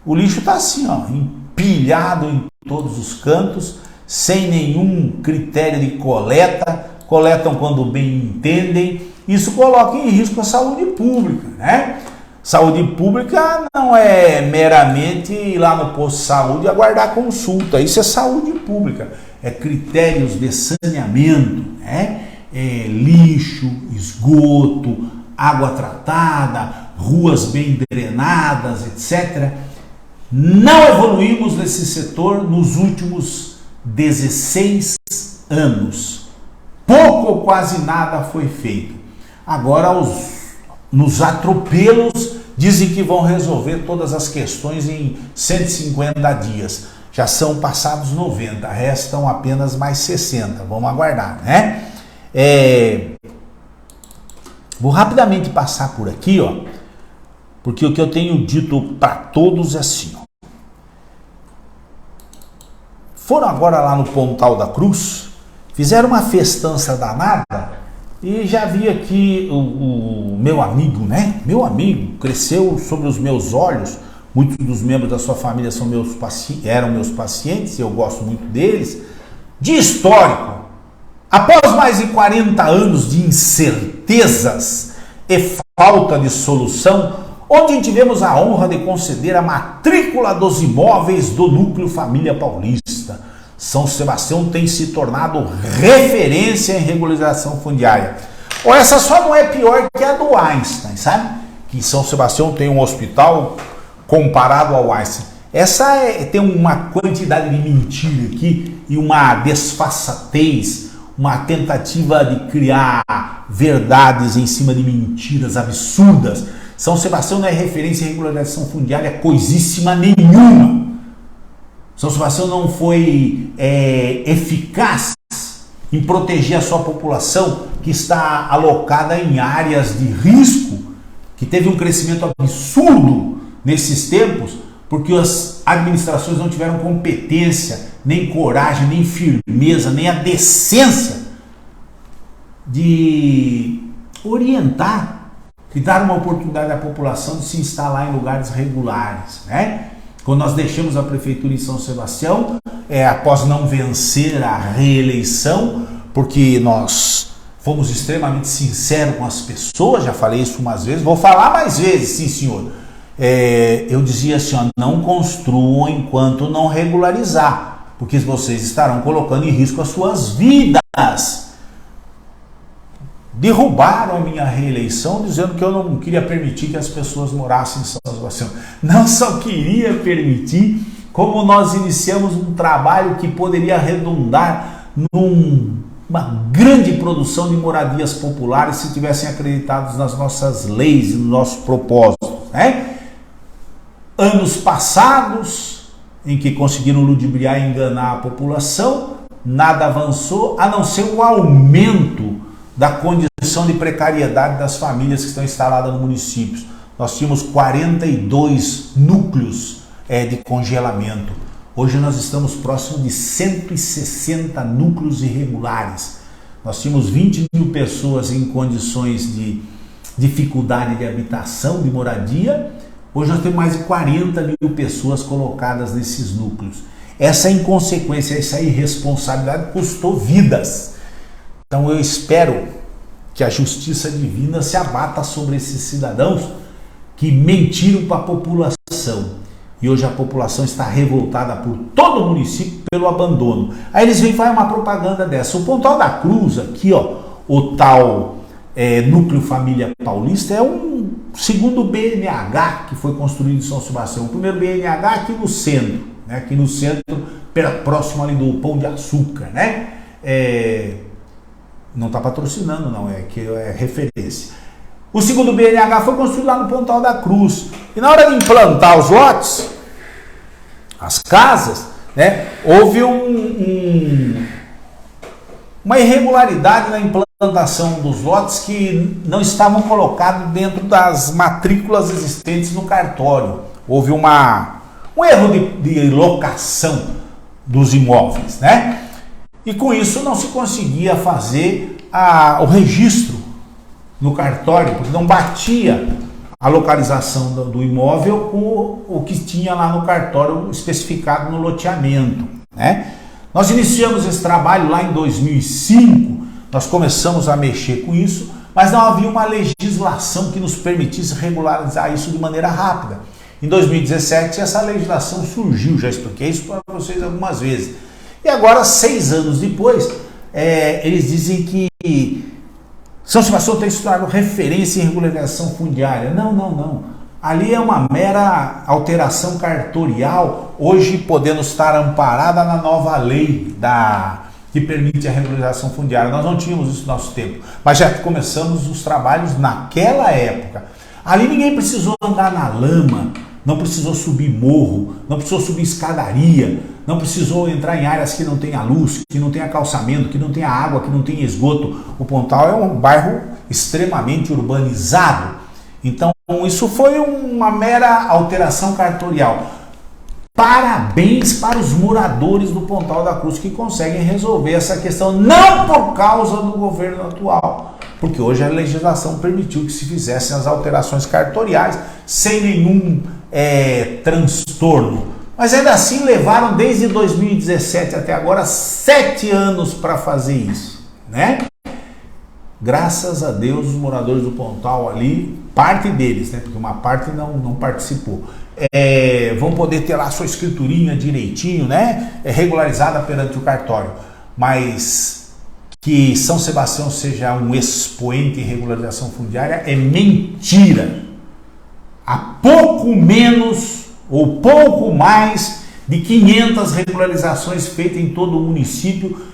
O lixo tá assim, ó, empilhado em todos os cantos, sem nenhum critério de coleta, coletam quando bem entendem. Isso coloca em risco a saúde pública, né? Saúde pública não é meramente ir lá no posto de saúde e aguardar consulta, isso é saúde pública. critérios de saneamento, né? Lixo, esgoto, água tratada, ruas bem drenadas, etc. Não evoluímos nesse setor nos últimos 16 anos. Pouco ou quase nada foi feito. Agora, nos atropelos, dizem que vão resolver todas as questões em 150 dias. Já são passados 90, restam apenas mais 60. Vamos aguardar, né? Vou rapidamente passar por aqui, ó, porque o que eu tenho dito para todos é assim, ó. Foram agora lá no Pontal da Cruz, fizeram uma festança danada e já vi aqui o meu amigo, né? Meu amigo, cresceu sobre os meus olhos. Muitos dos membros da sua família eram meus pacientes, eu gosto muito deles. De histórico, após mais de 40 anos de incertezas e falta de solução, onde tivemos a honra de conceder a matrícula dos imóveis do Núcleo Família Paulista, São Sebastião tem se tornado referência em regularização fundiária. Ou essa só não é pior que a do Einstein, sabe? Que São Sebastião tem um hospital comparado ao Einstein. Essa tem uma quantidade de mentira aqui e uma desfaçatez, uma tentativa de criar verdades em cima de mentiras absurdas. São Sebastião não é referência em regularização fundiária coisíssima nenhuma. São Sebastião não foi eficaz em proteger a sua população que está alocada em áreas de risco, que teve um crescimento absurdo nesses tempos, porque as administrações não tiveram competência, nem coragem, nem firmeza, nem a decência de orientar e dar uma oportunidade à população de se instalar em lugares regulares, né? Quando nós deixamos a prefeitura em São Sebastião, após não vencer a reeleição, porque nós fomos extremamente sinceros com as pessoas, já falei isso umas vezes, vou falar mais vezes, sim senhor. Eu dizia assim, ó, não construam enquanto não regularizar, porque vocês estarão colocando em risco as suas vidas. Derrubaram a minha reeleição dizendo que eu não queria permitir que as pessoas morassem em São Sebastião. Não só queria permitir, como nós iniciamos um trabalho que poderia redundar numa grande produção de moradias populares se tivessem acreditado nas nossas leis e nos nossos propósitos, né? Anos passados, em que conseguiram ludibriar e enganar a população, nada avançou, a não ser o aumento da condição de precariedade das famílias que estão instaladas no município. Nós tínhamos 42 núcleos de congelamento. Hoje nós estamos próximos de 160 núcleos irregulares. Nós tínhamos 20 mil pessoas em condições de dificuldade de habitação, de moradia. Hoje nós temos mais de 40 mil pessoas colocadas nesses núcleos. Essa inconsequência, essa irresponsabilidade custou vidas. Então eu espero que a justiça divina se abata sobre esses cidadãos que mentiram para a população. E hoje a população está revoltada por todo o município pelo abandono. Aí eles vêm e fazem uma propaganda dessa. O Pontal da Cruz, aqui, ó, o tal Núcleo Família Paulista, é um segundo BNH que foi construído em São Sebastião. O primeiro BNH aqui no centro, né? Aqui no centro, próximo ali do Pão de Açúcar, né? Não está patrocinando, não, que é referência. O segundo BNH foi construído lá no Pontal da Cruz. E na hora de implantar os lotes, as casas, né, houve uma irregularidade na implantação dos lotes que não estavam colocados dentro das matrículas existentes no cartório. Houve um erro de locação dos imóveis, né? E com isso não se conseguia fazer o registro no cartório, porque não batia a localização do imóvel com o que tinha lá no cartório especificado no loteamento, né? Nós iniciamos esse trabalho lá em 2005, nós começamos a mexer com isso, mas não havia uma legislação que nos permitisse regularizar isso de maneira rápida. Em 2017 essa legislação surgiu, já expliquei isso para vocês algumas vezes. E agora, 6 anos depois, eles dizem que São Sebastião tem se tornado referência em regularização fundiária. Não. Ali é uma mera alteração cartorial, hoje podendo estar amparada na nova lei que permite a regularização fundiária. Nós não tínhamos isso no nosso tempo, mas já começamos os trabalhos naquela época. Ali ninguém precisou andar na lama, não precisou subir morro, não precisou subir escadaria, não precisou entrar em áreas que não tenha luz, que não tenha calçamento, que não tenha água, que não tenha esgoto. O Pontal é um bairro extremamente urbanizado. Então, isso foi uma mera alteração cartorial. Parabéns para os moradores do Pontal da Cruz que conseguem resolver essa questão, não por causa do governo atual, porque hoje a legislação permitiu que se fizessem as alterações cartoriais sem nenhum transtorno. Mas ainda assim levaram desde 2017 até agora 7 anos para fazer isso, né? Graças a Deus os moradores do Pontal ali, parte deles, né? Porque uma parte não participou, vão poder ter lá sua escriturinha direitinho, né? Regularizada perante o cartório. Mas que São Sebastião seja um expoente em regularização fundiária é mentira. Há pouco menos ou pouco mais de 500 regularizações feitas em todo o município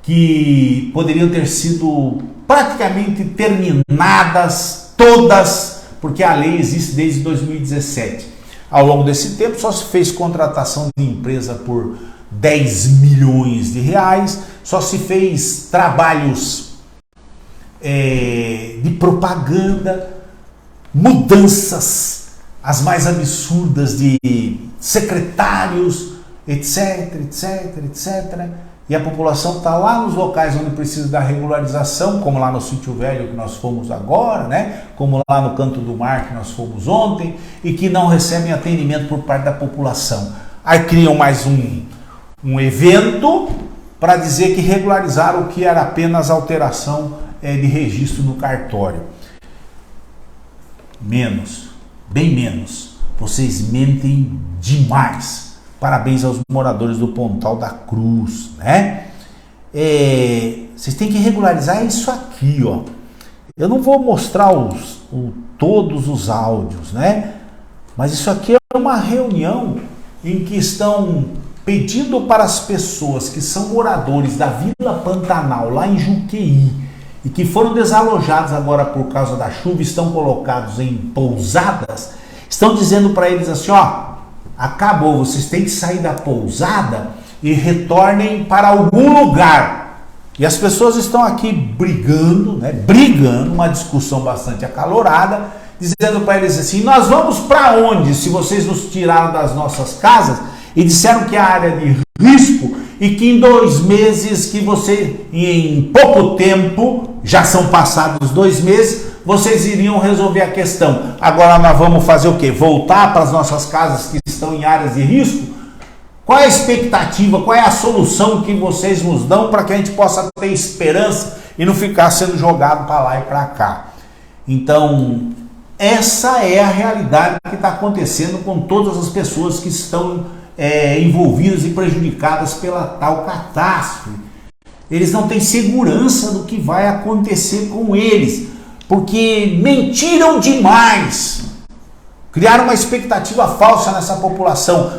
que poderiam ter sido praticamente terminadas todas, porque a lei existe desde 2017. Ao longo desse tempo só se fez contratação de empresa por 10 milhões de reais, só se fez trabalhos de propaganda, mudanças as mais absurdas de secretários, etc. E a população está lá nos locais onde precisa da regularização, como lá no Sítio Velho que nós fomos agora, né? Como lá no Canto do Mar que nós fomos ontem, e que não recebem atendimento por parte da população. Aí criam mais um evento para dizer que regularizaram o que era apenas alteração de registro no cartório. Bem menos. Vocês mentem demais. Parabéns aos moradores do Pontal da Cruz, né? Vocês têm que regularizar isso aqui, ó. Eu não vou mostrar todos os áudios, né? Mas isso aqui é uma reunião em que estão pedindo para as pessoas que são moradores da Vila Pantanal, lá em Juqueí, e que foram desalojados agora por causa da chuva, estão colocados em pousadas, estão dizendo para eles assim, ó, acabou, vocês têm que sair da pousada e retornem para algum lugar. E as pessoas estão aqui brigando, uma discussão bastante acalorada, dizendo para eles assim, nós vamos para onde se vocês nos tiraram das nossas casas e disseram que é a área de risco e que em 2 meses, que em pouco tempo, já são passados 2 meses, vocês iriam resolver a questão. Agora nós vamos fazer o quê? Voltar para as nossas casas que estão em áreas de risco? Qual é a expectativa, qual é a solução que vocês nos dão para que a gente possa ter esperança e não ficar sendo jogado para lá e para cá? Então, essa é a realidade que está acontecendo com todas as pessoas que estão envolvidas e prejudicadas pela tal catástrofe. Eles não têm segurança do que vai acontecer com eles, porque mentiram demais, criaram uma expectativa falsa nessa população.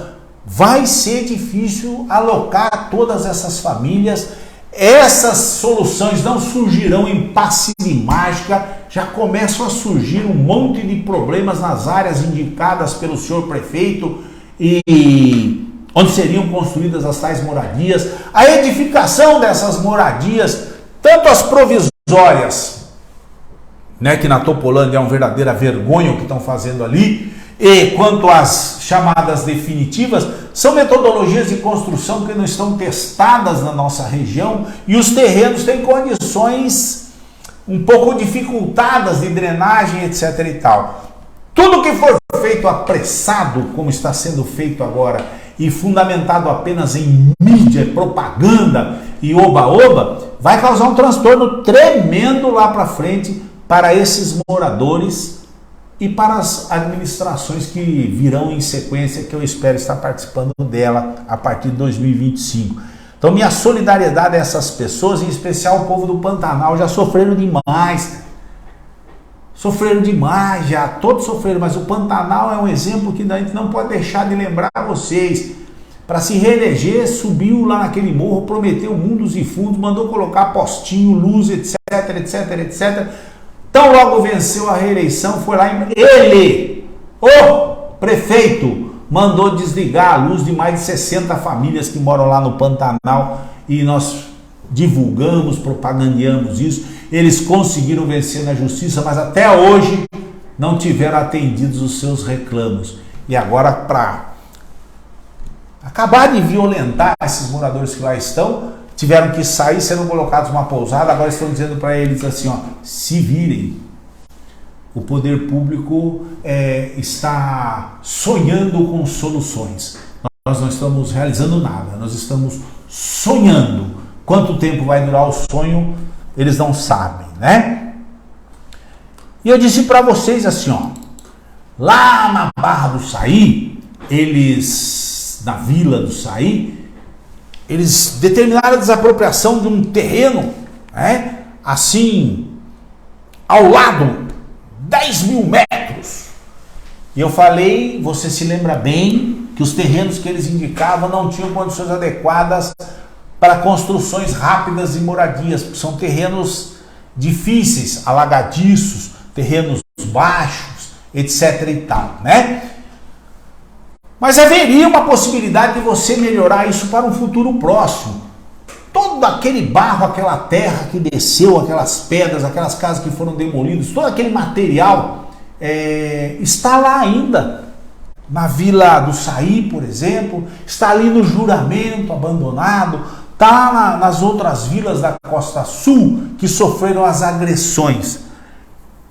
Vai ser difícil alocar todas essas famílias, essas soluções não surgirão em passe de mágica, já começam a surgir um monte de problemas nas áreas indicadas pelo senhor prefeito, e onde seriam construídas as tais moradias, a edificação dessas moradias, tanto as provisórias, que na Topolândia é uma verdadeira vergonha o que estão fazendo ali, e quanto às chamadas definitivas, são metodologias de construção que não estão testadas na nossa região, e os terrenos têm condições um pouco dificultadas de drenagem, etc. e tal. Tudo que for feito apressado, como está sendo feito agora, e fundamentado apenas em mídia, propaganda e oba-oba, vai causar um transtorno tremendo lá para frente para esses moradores e para as administrações que virão em sequência, que eu espero estar participando dela a partir de 2025. Então minha solidariedade a essas pessoas, em especial o povo do Pantanal, já sofreram demais. Sofreram demais já, todos sofreram, mas o Pantanal é um exemplo que a gente não pode deixar de lembrar vocês. Para se reeleger, subiu lá naquele morro, prometeu mundos e fundos, mandou colocar postinho, luz, etc, etc, etc. Então logo venceu a reeleição, foi lá e ele, o prefeito, mandou desligar a luz de mais de 60 famílias que moram lá no Pantanal e nós divulgamos, propagandeamos isso. Eles conseguiram vencer na justiça, mas até hoje não tiveram atendidos os seus reclamos. E agora, para acabar de violentar esses moradores que lá estão, tiveram que sair, sendo colocados numa pousada. Agora estão dizendo para eles assim, ó, se virem. O poder público está sonhando com soluções. Nós não estamos realizando nada, nós estamos sonhando. Quanto tempo vai durar o sonho, eles não sabem, né? E eu disse para vocês assim, ó, lá na Barra do Saí, na Vila do Saí, eles determinaram a desapropriação de um terreno, né? Assim, ao lado, 10 mil metros. E eu falei, você se lembra bem, que os terrenos que eles indicavam não tinham condições adequadas para construções rápidas e moradias, porque são terrenos difíceis, alagadiços, terrenos baixos, etc e tal, né? Mas haveria uma possibilidade de você melhorar isso para um futuro próximo. Todo aquele barro, aquela terra que desceu, aquelas pedras, aquelas casas que foram demolidas, todo aquele material está lá ainda. Na Vila do Saí, por exemplo, está ali no Juramento, abandonado, está nas outras vilas da Costa Sul que sofreram as agressões.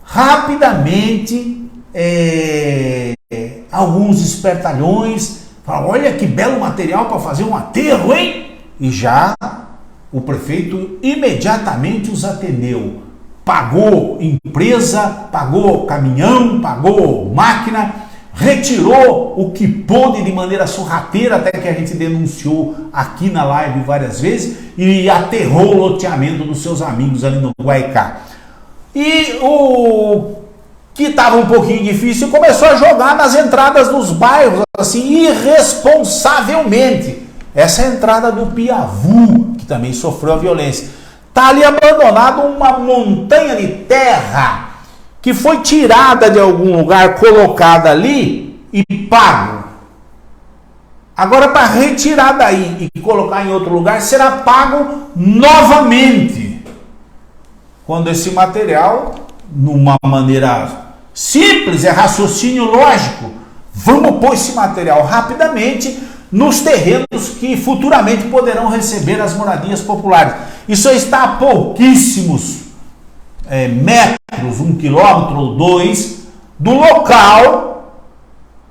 Rapidamente, alguns espertalhões falam, olha que belo material para fazer um aterro, hein? E já o prefeito imediatamente os atendeu. Pagou empresa, pagou caminhão, pagou máquina, retirou o que pôde de maneira sorrateira, até que a gente denunciou aqui na live várias vezes, e aterrou o loteamento dos seus amigos ali no Guaicá. E o que estava um pouquinho difícil começou a jogar nas entradas dos bairros, assim, irresponsavelmente. Essa é a entrada do Piavu, que também sofreu a violência. Está ali abandonado uma montanha de terra que foi tirada de algum lugar, colocada ali e pago. Agora, para retirar daí e colocar em outro lugar, será pago novamente. Quando esse material, numa maneira simples, é raciocínio lógico, vamos pôr esse material rapidamente nos terrenos que futuramente poderão receber as moradias populares. Isso está a pouquíssimos metros, 1 quilômetro ou 2, do local,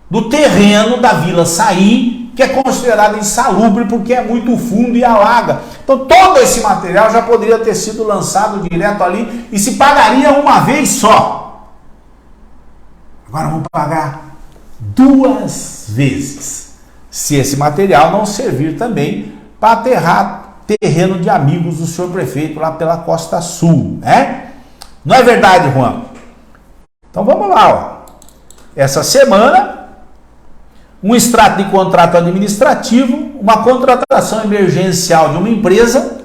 do terreno da Vila Saí, que é considerado insalubre porque é muito fundo e alaga. Então todo esse material já poderia ter sido lançado direto ali e se pagaria uma vez só. Agora vamos pagar 2 vezes, se esse material não servir também para aterrar terreno de amigos do senhor prefeito lá pela Costa Sul, né? Não é verdade, Juan? Então vamos lá, ó. Essa semana, um extrato de contrato administrativo, uma contratação emergencial de uma empresa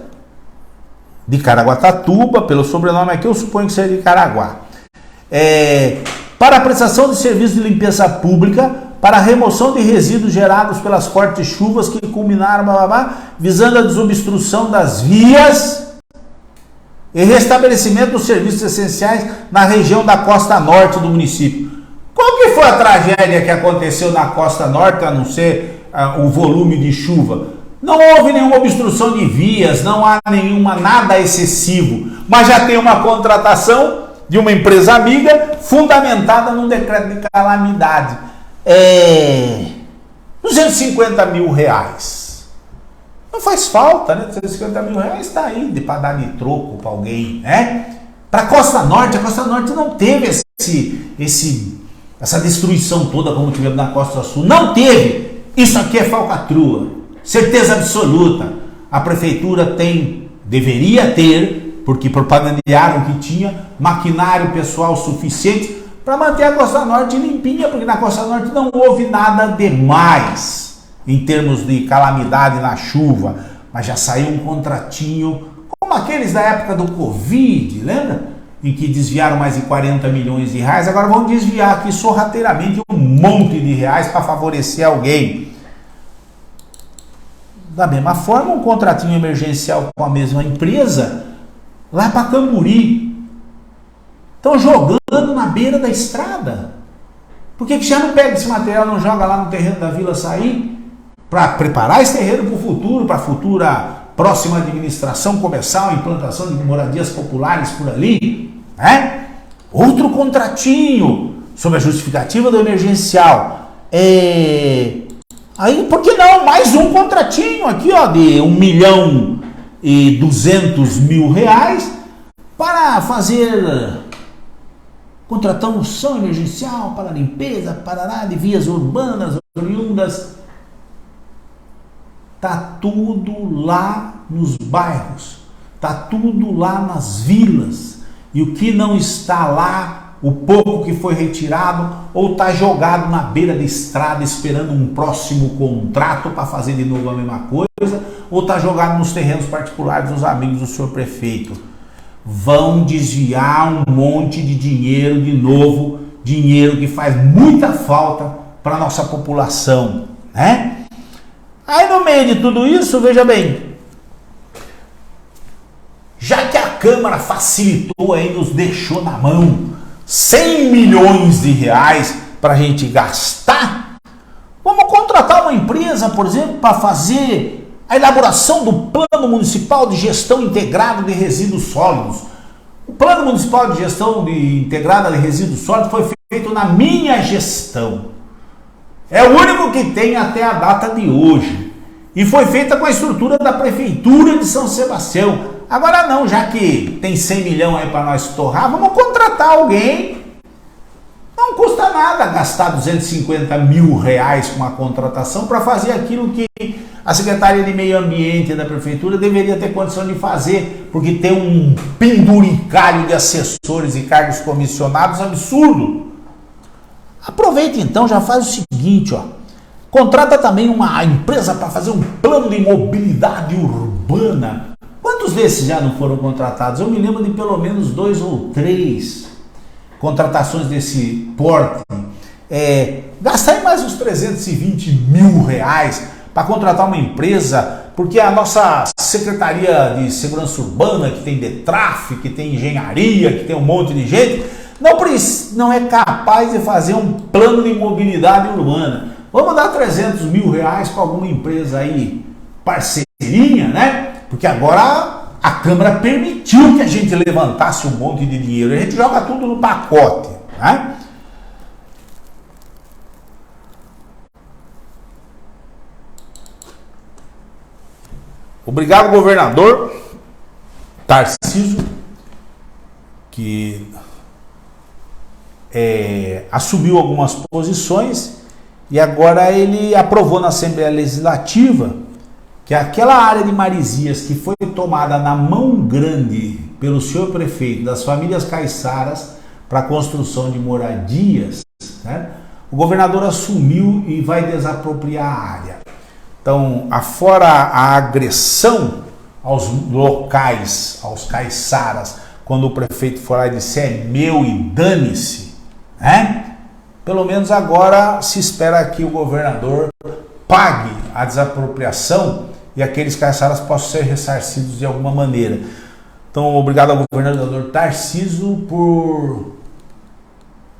de Caraguatatuba, pelo sobrenome aqui eu suponho que seja de Caraguá, para a prestação de serviço de limpeza pública, para a remoção de resíduos gerados pelas fortes chuvas que culminaram, visando a desobstrução das vias e restabelecimento dos serviços essenciais na região da costa norte do município. Qual que foi a tragédia que aconteceu na costa norte, a não ser o volume de chuva? Não houve nenhuma obstrução de vias, não há nada excessivo, mas já tem uma contratação de uma empresa amiga fundamentada num decreto de calamidade. 250 mil reais. Não faz falta, né? 250 mil reais está aí para dar de troco para alguém, né? Para a Costa Norte não teve essa destruição toda como tivemos na Costa Sul. Não teve. Isso aqui é falcatrua. Certeza absoluta. A prefeitura deveria ter, porque propagandearam que tinha maquinário pessoal suficiente para manter a Costa Norte limpinha, porque na Costa Norte não houve nada demais em termos de calamidade na chuva, mas já saiu um contratinho, como aqueles da época do Covid, lembra? Em que desviaram mais de 40 milhões de reais, agora vão desviar aqui sorrateiramente um monte de reais para favorecer alguém. Da mesma forma, um contratinho emergencial com a mesma empresa, lá para Camburi. Estão jogando na beira da estrada. Por que já não pega esse material, não joga lá no terreno da Vila Saí? Para preparar esse terreno para o futuro, para a futura próxima administração começar a implantação de moradias populares por ali, né? Outro contratinho, sob a justificativa do emergencial. Aí, por que não? Mais um contratinho aqui, ó, de 1.200.000 reais para fazer contratação emergencial para limpeza, parará, de vias urbanas oriundas. Tá tudo lá nos bairros, tá tudo lá nas vilas. E o que não está lá, o pouco que foi retirado, ou está jogado na beira da estrada esperando um próximo contrato para fazer de novo a mesma coisa, ou está jogado nos terrenos particulares dos amigos do senhor prefeito. Vão desviar um monte de dinheiro de novo, dinheiro que faz muita falta para a nossa população, né? Aí no meio de tudo isso, veja bem, já que a Câmara facilitou aí, nos deixou na mão 100 milhões de reais para a gente gastar, vamos contratar uma empresa, por exemplo, para fazer a elaboração do Plano Municipal de Gestão Integrada de Resíduos Sólidos. O Plano Municipal de Gestão Integrada de Resíduos Sólidos foi feito na minha gestão. É o único que tem até a data de hoje. E foi feita com a estrutura da Prefeitura de São Sebastião. Agora não, já que tem 100 milhões aí para nós torrar, vamos contratar alguém. Não custa nada gastar 250 mil reais com a contratação para fazer aquilo que a Secretaria de Meio Ambiente da Prefeitura deveria ter condição de fazer, porque tem um penduricalho de assessores e cargos comissionados absurdo. Aproveita então, já faz o seguinte, ó. Contrata também uma empresa para fazer um plano de mobilidade urbana. Quantos desses já não foram contratados? Eu me lembro de pelo menos 2 ou 3 contratações desse porte. Gastar aí mais uns 320 mil reais para contratar uma empresa, porque a nossa Secretaria de Segurança Urbana, que tem DETRAF, que tem engenharia, que tem um monte de gente, não é capaz de fazer um plano de mobilidade urbana. Vamos dar 300 mil reais para alguma empresa aí, parceirinha, né? Porque agora a Câmara permitiu que a gente levantasse um monte de dinheiro. A gente joga tudo no pacote, né? Obrigado, governador Tarcísio, que assumiu algumas posições e agora ele aprovou na Assembleia Legislativa que aquela área de Marizias que foi tomada na mão grande pelo senhor prefeito das famílias caiçaras para a construção de moradias, né? O governador assumiu e vai desapropriar a área. Então, afora a agressão aos locais, aos caiçaras, quando o prefeito for lá e disser é meu e dane-se, né? Pelo menos agora se espera que o governador pague a desapropriação e aqueles caiçaras possam ser ressarcidos de alguma maneira. Então, obrigado ao governador Tarcísio por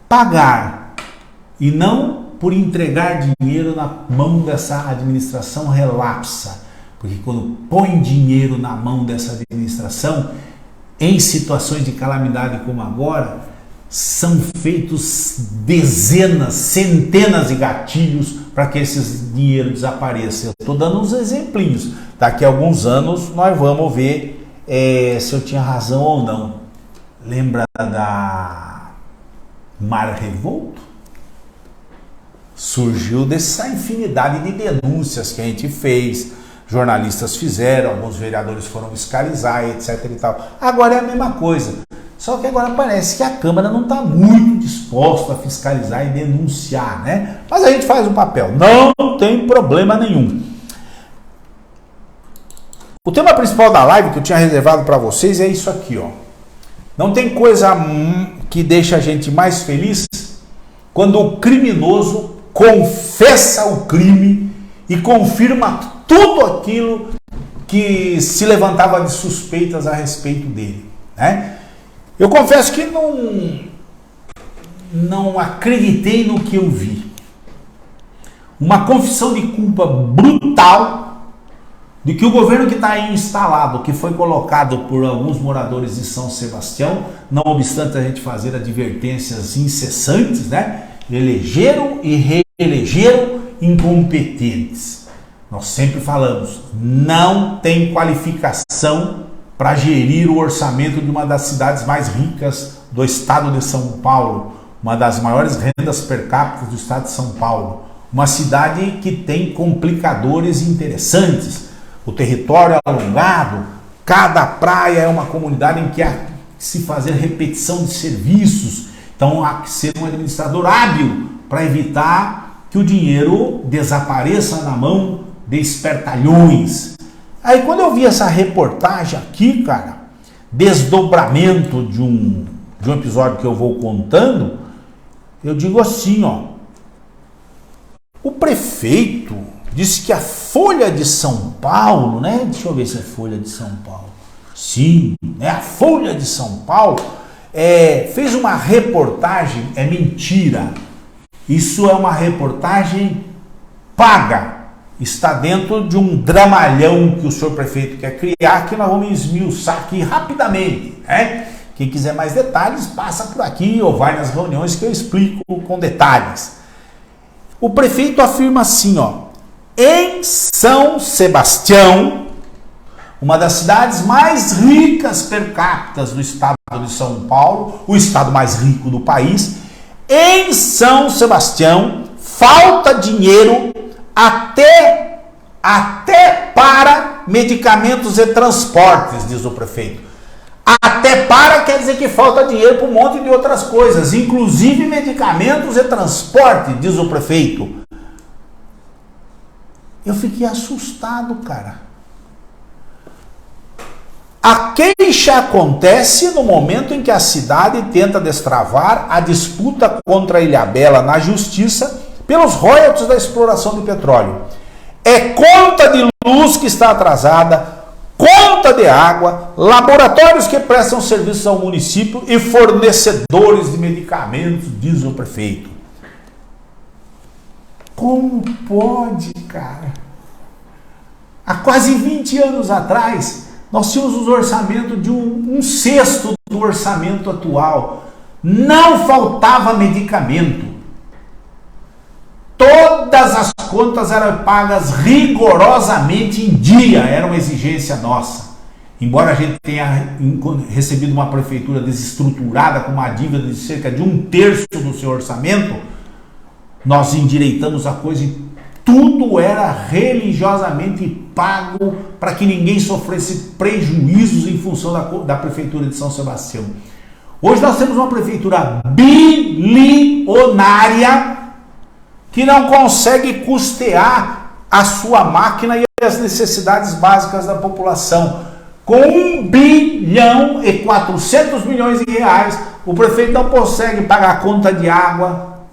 pagar e não por entregar dinheiro na mão dessa administração relapsa. Porque quando põe dinheiro na mão dessa administração, em situações de calamidade como agora, são feitos dezenas, centenas de gatilhos para que esses dinheiro desapareçam. Eu estou dando uns exemplinhos. Daqui a alguns anos nós vamos ver se eu tinha razão ou não. Lembra da Mar Revolto? Surgiu dessa infinidade de denúncias que a gente fez, jornalistas fizeram, alguns vereadores foram fiscalizar, etc. e tal. Agora é a mesma coisa. Só que agora parece que a Câmara não está muito disposta a fiscalizar e denunciar, né? Mas a gente faz o papel, não tem problema nenhum. O tema principal da live que eu tinha reservado para vocês é isso aqui, ó. Não tem coisa que deixa a gente mais feliz quando o criminoso confessa o crime e confirma tudo aquilo que se levantava de suspeitas a respeito dele, né? Eu confesso que não acreditei no que eu vi. Uma confissão de culpa brutal de que o governo que está aí instalado, que foi colocado por alguns moradores de São Sebastião, não obstante a gente fazer advertências incessantes, né? Elegeram e reelegeram incompetentes. Nós sempre falamos, não tem qualificação para gerir o orçamento de uma das cidades mais ricas do estado de São Paulo, uma das maiores rendas per capita do estado de São Paulo, uma cidade que tem complicadores interessantes, o território alongado, cada praia é uma comunidade em que há que se fazer repetição de serviços, então há que ser um administrador hábil para evitar que o dinheiro desapareça na mão de espertalhões. Aí quando eu vi essa reportagem aqui, cara, desdobramento de um episódio que eu vou contando, eu digo assim, ó, o prefeito disse que a Folha de São Paulo, né? Deixa eu ver se é Folha de São Paulo. Sim, né? A Folha de São Paulo fez uma reportagem, é mentira. Isso é uma reportagem paga. Está dentro de um dramalhão que o senhor prefeito quer criar, que nós vamos esmiuçar aqui rapidamente, né? Quem quiser mais detalhes, passa por aqui ou vai nas reuniões que eu explico com detalhes. O prefeito afirma assim, ó, em São Sebastião, uma das cidades mais ricas per capita do estado de São Paulo, o estado mais rico do país, em São Sebastião, falta dinheiro até para medicamentos e transportes, diz o prefeito. Até para quer dizer que falta dinheiro para um monte de outras coisas, inclusive medicamentos e transporte, diz o prefeito. Eu fiquei assustado, cara. A queixa acontece no momento em que a cidade tenta destravar a disputa contra a Ilhabela na justiça pelos royalties da exploração de petróleo. É conta de luz que está atrasada, conta de água, laboratórios que prestam serviços ao município e fornecedores de medicamentos, diz o prefeito. Como pode, cara? Há quase 20 anos atrás, nós tínhamos os orçamentos de um sexto do orçamento atual. Não faltava medicamento. Todas as contas eram pagas rigorosamente em dia, era uma exigência nossa. Embora a gente tenha recebido uma prefeitura desestruturada com uma dívida de cerca de 1/3 do seu orçamento, nós endireitamos a coisa e tudo era religiosamente pago para que ninguém sofresse prejuízos em função da prefeitura de São Sebastião. Hoje nós temos uma prefeitura bilionária que não consegue custear a sua máquina e as necessidades básicas da população. Com 1,4 bilhão de reais, o prefeito não consegue pagar a conta de água.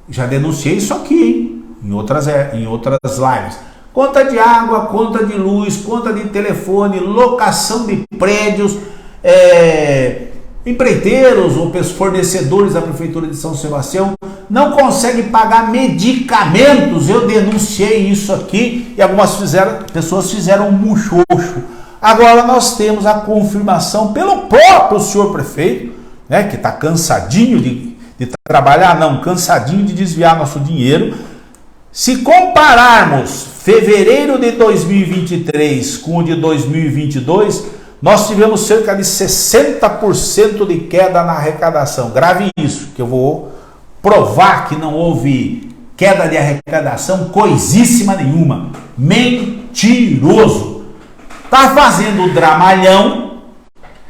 Já denunciei isso aqui, hein? Em outras lives. Conta de água, conta de luz, conta de telefone, locação de prédios, empreiteiros ou fornecedores da prefeitura de São Sebastião não conseguem pagar medicamentos. Eu denunciei isso aqui e algumas pessoas fizeram um muxoxo. Agora nós temos a confirmação pelo próprio senhor prefeito, né, que está cansadinho de trabalhar, não, cansadinho de desviar nosso dinheiro. Se compararmos fevereiro de 2023 com o de 2022, nós tivemos cerca de 60% de queda na arrecadação. Grave isso, que eu vou provar que não houve queda de arrecadação coisíssima nenhuma. mentiroso. Está fazendo o dramalhão,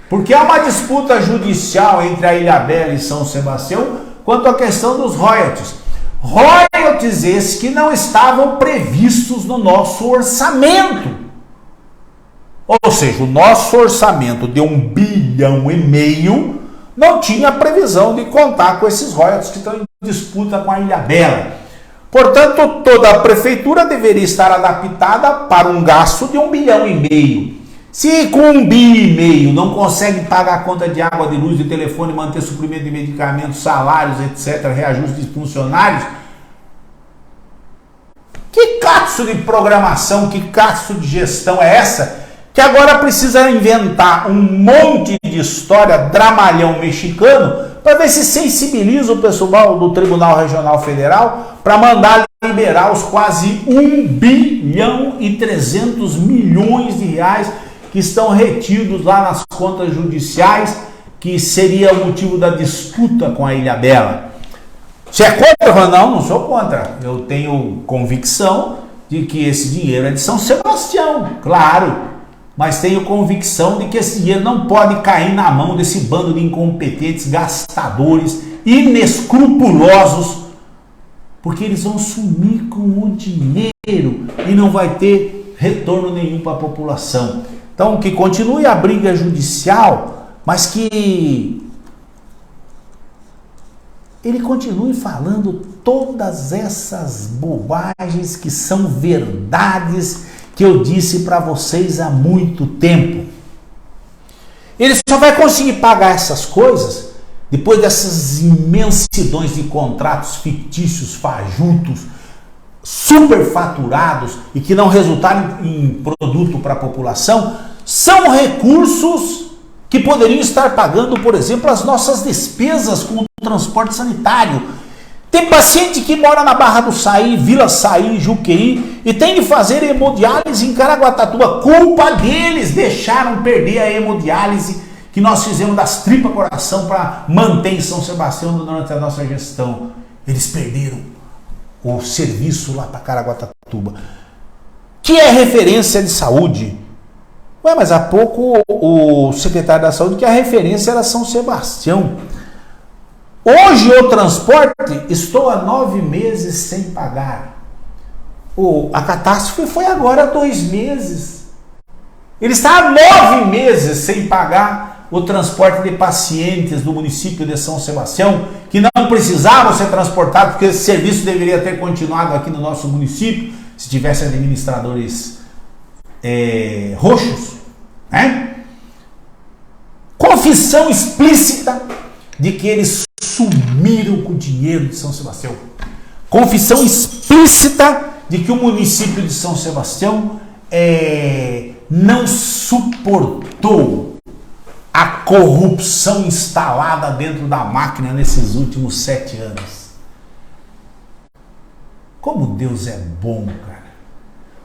porque há uma disputa judicial entre a Ilhabela e São Sebastião quanto à questão dos royalties. Royalties esses que não estavam previstos no nosso orçamento. Ou seja, o nosso orçamento de 1,5 bilhão não tinha previsão de contar com esses royalties que estão em disputa com a Ilhabela. Portanto, toda a prefeitura deveria estar adaptada para um gasto de 1,5 bilhão. Se com 1,5 bilhão não consegue pagar a conta de água, de luz, de telefone, manter suprimento de medicamentos, salários, etc., reajuste de funcionários, que caço de programação, que caço de gestão é essa? Que agora precisa inventar um monte de história, dramalhão mexicano, para ver se sensibiliza o pessoal do Tribunal Regional Federal para mandar liberar os quase 1,3 bilhão de reais que estão retidos lá nas contas judiciais, que seria o motivo da disputa com a Ilhabela. Você é contra? Não, não sou contra. Eu tenho convicção de que esse dinheiro é de São Sebastião, claro. Mas tenho convicção de que esse dinheiro não pode cair na mão desse bando de incompetentes, gastadores, inescrupulosos, porque eles vão sumir com o dinheiro e não vai ter retorno nenhum para a população. Então, que continue a briga judicial, mas que ele continue falando todas essas bobagens que são verdades que eu disse para vocês há muito tempo. Ele só vai conseguir pagar essas coisas depois dessas imensidões de contratos fictícios, fajutos, superfaturados e que não resultaram em produto para a população. São recursos que poderiam estar pagando, por exemplo, as nossas despesas com o transporte sanitário. Tem paciente que mora na Barra do Saí, Vila Saí, Juqueí, e tem de fazer hemodiálise em Caraguatatuba. Culpa deles, deixaram perder a hemodiálise que nós fizemos das tripas coração para manter em São Sebastião durante a nossa gestão. Eles perderam o serviço lá para Caraguatatuba, que é referência de saúde. Ué, mas há pouco o secretário da Saúde que a referência era São Sebastião. Hoje o transporte, estou há 9 meses sem pagar. A catástrofe foi agora há 2 meses. Ele está há 9 meses sem pagar o transporte de pacientes do município de São Sebastião, que não precisavam ser transportados, porque esse serviço deveria ter continuado aqui no nosso município, se tivesse administradores roxos, né? Confissão explícita de que eles sumiram com o dinheiro de São Sebastião. Confissão explícita de que o município de São Sebastião não suportou a corrupção instalada dentro da máquina nesses últimos 7 anos. Como Deus é bom, cara.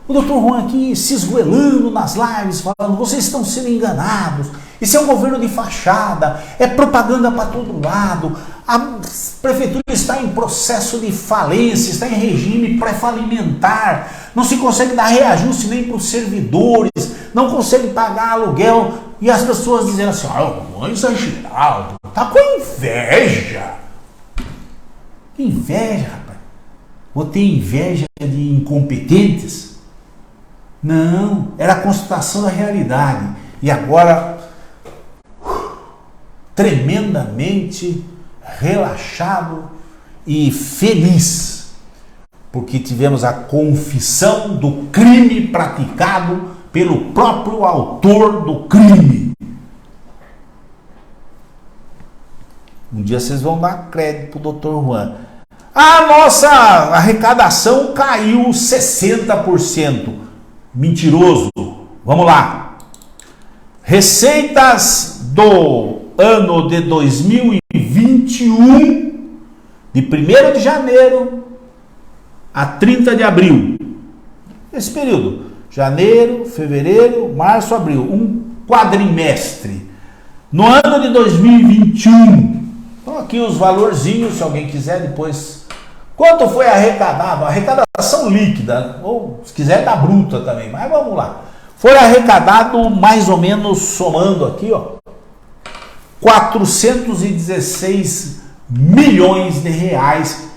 O doutor Juan aqui se esgoelando nas lives, falando, vocês estão sendo enganados, isso é um governo de fachada, é propaganda para todo lado, a prefeitura está em processo de falência, está em regime pré-falimentar, não se consegue dar reajuste nem para os servidores, não consegue pagar aluguel, e as pessoas dizendo assim, Juan Geraldo, tá com inveja. Que inveja, rapaz? Vou ter inveja de incompetentes? Não, era a constatação da realidade. E agora, tremendamente relaxado e feliz, porque tivemos a confissão do crime praticado pelo próprio autor do crime. Um dia vocês vão dar crédito pro Dr. Juan. A nossa arrecadação caiu 60%. Mentiroso. Vamos lá. Receitas do ano de 2021, de 1º de janeiro a 30 de abril. Esse período. Janeiro, fevereiro, março, abril. Um quadrimestre. No ano de 2021. Então aqui os valorzinhos, se alguém quiser depois Quanto foi arrecadado? Arrecadação líquida, ou se quiser da bruta também, mas vamos lá. Foi arrecadado mais ou menos, somando aqui, ó, 416 milhões de reais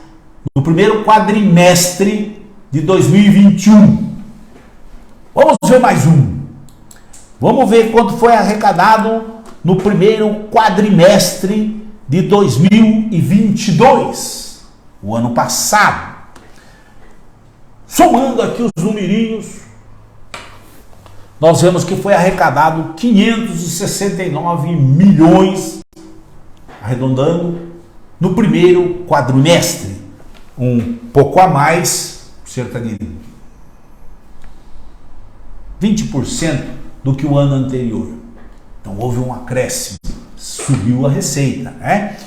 no primeiro quadrimestre de 2021. Vamos ver mais um. Vamos ver quanto foi arrecadado no primeiro quadrimestre de 2022, o ano passado. Somando aqui os numerinhos, nós vemos que foi arrecadado 569 milhões, arredondando, no primeiro quadrimestre. Um pouco a mais, cerca de 20% do que o ano anterior. Então houve um acréscimo, subiu a receita, né?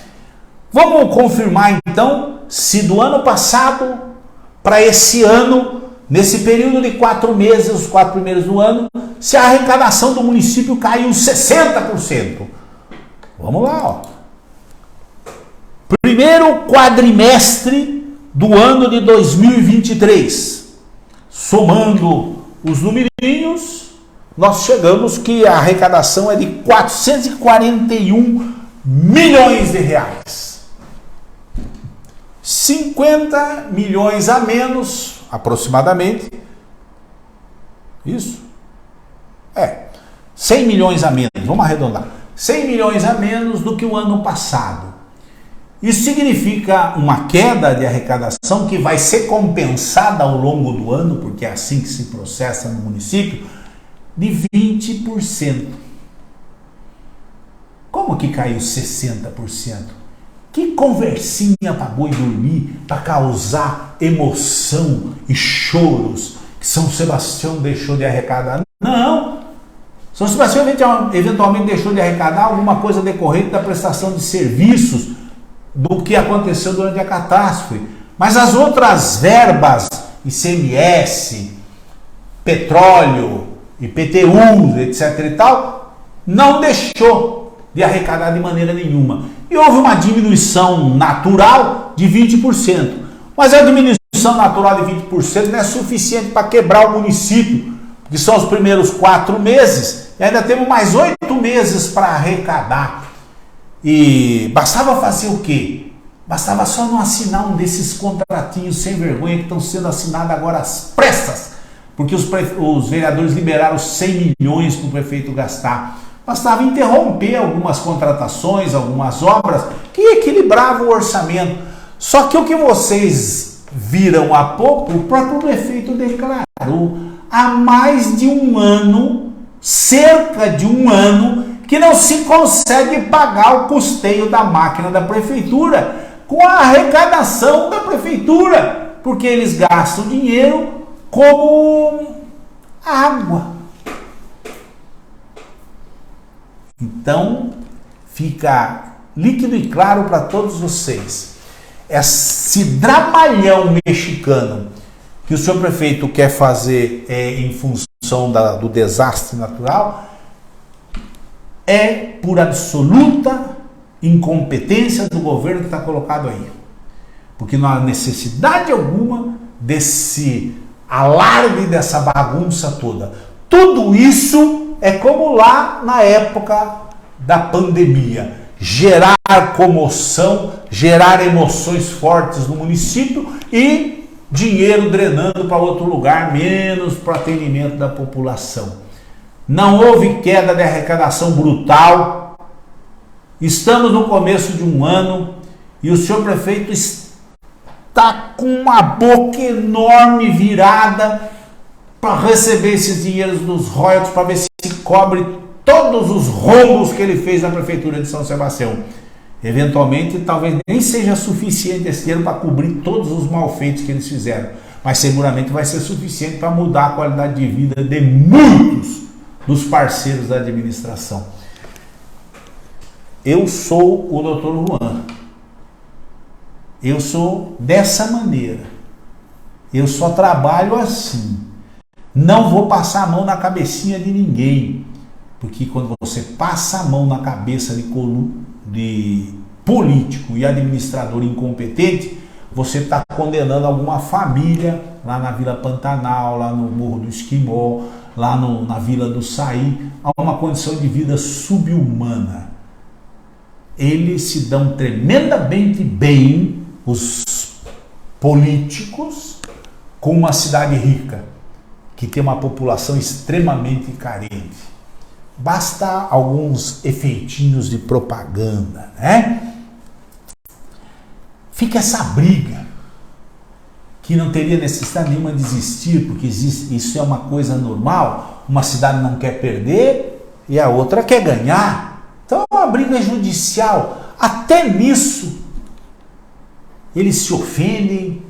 Vamos confirmar então se do ano passado para esse ano, nesse período de 4 meses, os 4 primeiros do ano, se a arrecadação do município caiu 60%. Vamos lá, ó. Primeiro quadrimestre do ano de 2023, somando os numerinhos, nós chegamos que a arrecadação é de 441 milhões de reais. 50 milhões a menos, aproximadamente. Isso? 100 milhões a menos, vamos arredondar. 100 milhões a menos do que o ano passado. Isso significa uma queda de arrecadação que vai ser compensada ao longo do ano, porque é assim que se processa no município, de 20%. Como que caiu 60%? Que conversinha para boi dormir, para causar emoção e choros que São Sebastião deixou de arrecadar? Não! São Sebastião eventualmente deixou de arrecadar alguma coisa decorrente da prestação de serviços do que aconteceu durante a catástrofe. Mas as outras verbas, ICMS, petróleo, IPTU, etc e tal, não deixou de arrecadar de maneira nenhuma. E houve uma diminuição natural de 20%. Mas a diminuição natural de 20% não é suficiente para quebrar o município, que são os primeiros 4 meses, e ainda temos mais 8 meses para arrecadar. E bastava fazer o quê? Bastava só não assinar um desses contratinhos sem vergonha que estão sendo assinados agora às pressas, porque os vereadores liberaram 100 milhões para o prefeito gastar. Bastava interromper algumas contratações, algumas obras que equilibravam o orçamento. Só que o que vocês viram há pouco, o próprio prefeito declarou há mais de um ano, cerca de um ano, que não se consegue pagar o custeio da máquina da prefeitura com a arrecadação da prefeitura, porque eles gastam dinheiro como água. Então, fica líquido e claro para todos vocês. Esse dramalhão mexicano que o senhor prefeito quer fazer em função do desastre natural é por absoluta incompetência do governo que está colocado aí. Porque não há necessidade alguma desse alarde, dessa bagunça toda. Tudo isso é como lá na época da pandemia. Gerar comoção, gerar emoções fortes no município e dinheiro drenando para outro lugar, menos para atendimento da população. Não houve queda de arrecadação brutal. Estamos no começo de um ano e o senhor prefeito está com uma boca enorme virada para receber esses dinheiros dos royalties, para ver se cobre todos os rombos que ele fez na prefeitura de São Sebastião. Eventualmente, talvez nem seja suficiente esse dinheiro para cobrir todos os malfeitos que eles fizeram, mas seguramente vai ser suficiente para mudar a qualidade de vida de muitos dos parceiros da administração. Eu sou o Dr. Juan. Eu sou dessa maneira. Eu só trabalho assim. Não vou passar a mão na cabecinha de ninguém. Porque quando você passa a mão na cabeça de político e administrador incompetente, você está condenando alguma família lá na Vila Pantanal, lá no Morro do Esquimó, lá na Vila do Saí, a uma condição de vida subhumana. Eles se dão tremendamente bem, os políticos, com uma cidade rica, que tem uma população extremamente carente. Basta alguns efeitinhos de propaganda, né? Fica essa briga, que não teria necessidade nenhuma de existir, porque isso é uma coisa normal, uma cidade não quer perder e a outra quer ganhar. Então é uma briga judicial. Até nisso eles se ofendem.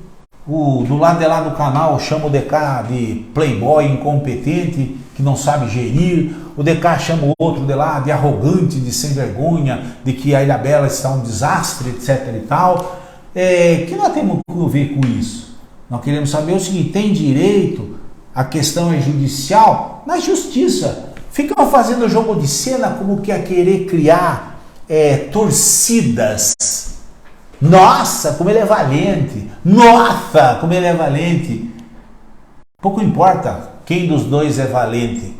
Do lado de lá do canal chama o DK de playboy incompetente, que não sabe gerir. O DK chama o outro de lá de arrogante, de sem vergonha, de que a Ilhabela está um desastre, etc e tal. Que nós temos a ver com isso? Nós queremos saber o seguinte: tem direito, a questão é judicial, na justiça. Ficam fazendo jogo de cena como que a querer criar torcidas. Nossa, como ele é valente! Nossa, como ele é valente! Pouco importa quem dos dois é valente.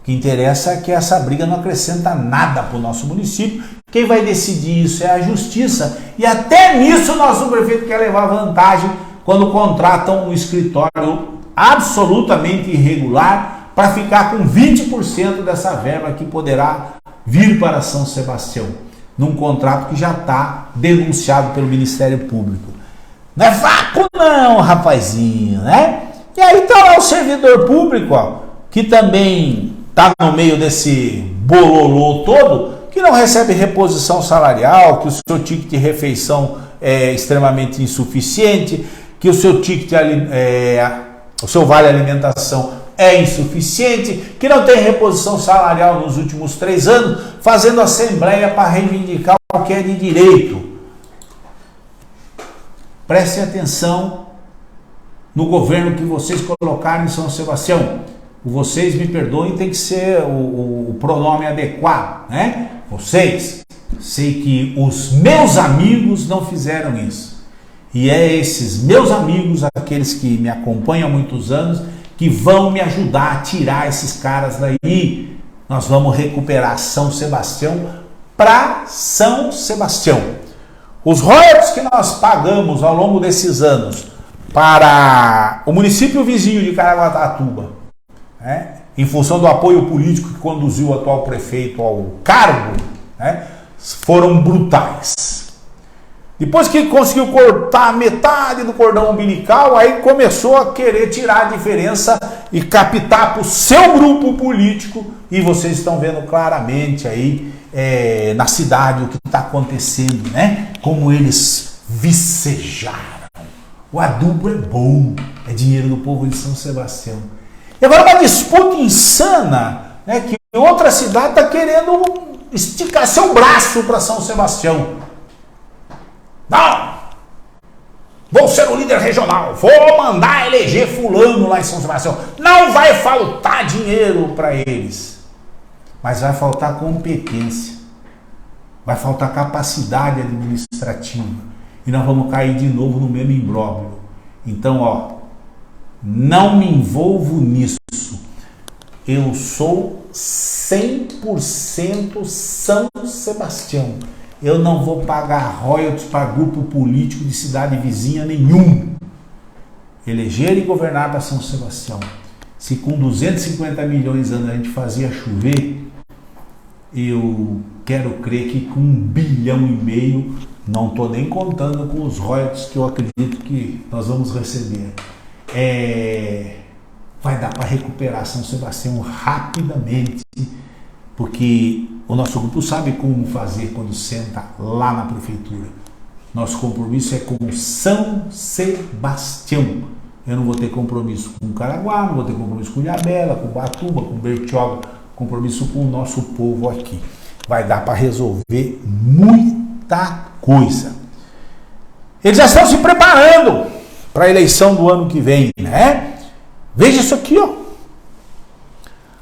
O que interessa é que essa briga não acrescenta nada para o nosso município. Quem vai decidir isso é a justiça. E até nisso nosso prefeito quer levar vantagem quando contratam um escritório absolutamente irregular para ficar com 20% dessa verba que poderá vir para São Sebastião, num contrato que já está denunciado pelo Ministério Público. Não é vácuo não, rapazinho, né? E aí está lá o servidor público, ó, que também está no meio desse bololô todo, que não recebe reposição salarial, que o seu ticket de refeição é extremamente insuficiente, que o seu ticket, o seu vale alimentação é insuficiente, que não tem reposição salarial nos últimos 3 anos, fazendo assembleia para reivindicar o que é de direito. Prestem atenção no governo que vocês colocaram em São Sebastião. O vocês, me perdoem, tem que ser o pronome adequado, né? Vocês. Sei que os meus amigos não fizeram isso. E é esses meus amigos, aqueles que me acompanham há muitos anos, que vão me ajudar a tirar esses caras daí. Nós vamos recuperar São Sebastião para São Sebastião. Os royalties que nós pagamos ao longo desses anos para o município vizinho de Caraguatatuba, né, em função do apoio político que conduziu o atual prefeito ao cargo, né, foram brutais. Depois que conseguiu cortar metade do cordão umbilical, aí começou a querer tirar a diferença e captar para o seu grupo político. E vocês estão vendo claramente aí na cidade o que está acontecendo, né? Como eles vicejaram. O adubo é bom, é dinheiro do povo de São Sebastião. E agora uma disputa insana, né? Que outra cidade está querendo esticar seu braço para São Sebastião. Não! Vou ser o líder regional, vou mandar eleger fulano lá em São Sebastião. Não vai faltar dinheiro para eles, mas vai faltar competência, vai faltar capacidade administrativa e nós vamos cair de novo no mesmo imbróglio. Então, ó, não me envolvo nisso. Eu sou 100% São Sebastião. Eu não vou pagar royalties para grupo político de cidade vizinha nenhum. Eleger e governar para São Sebastião. Se com 250 milhões anos a gente fazia chover, eu quero crer que com 1,5 bilhão, não estou nem contando com os royalties que eu acredito que nós vamos receber, vai dar para recuperar São Sebastião rapidamente, porque o nosso grupo sabe como fazer quando senta lá na prefeitura. Nosso compromisso é com São Sebastião. Eu não vou ter compromisso com Caraguá, não vou ter compromisso com Ilhabela, com Ubatuba, com Bertioga, compromisso com o nosso povo aqui. Vai dar para resolver muita coisa. Eles já estão se preparando para a eleição do ano que vem, né? Veja isso aqui, ó.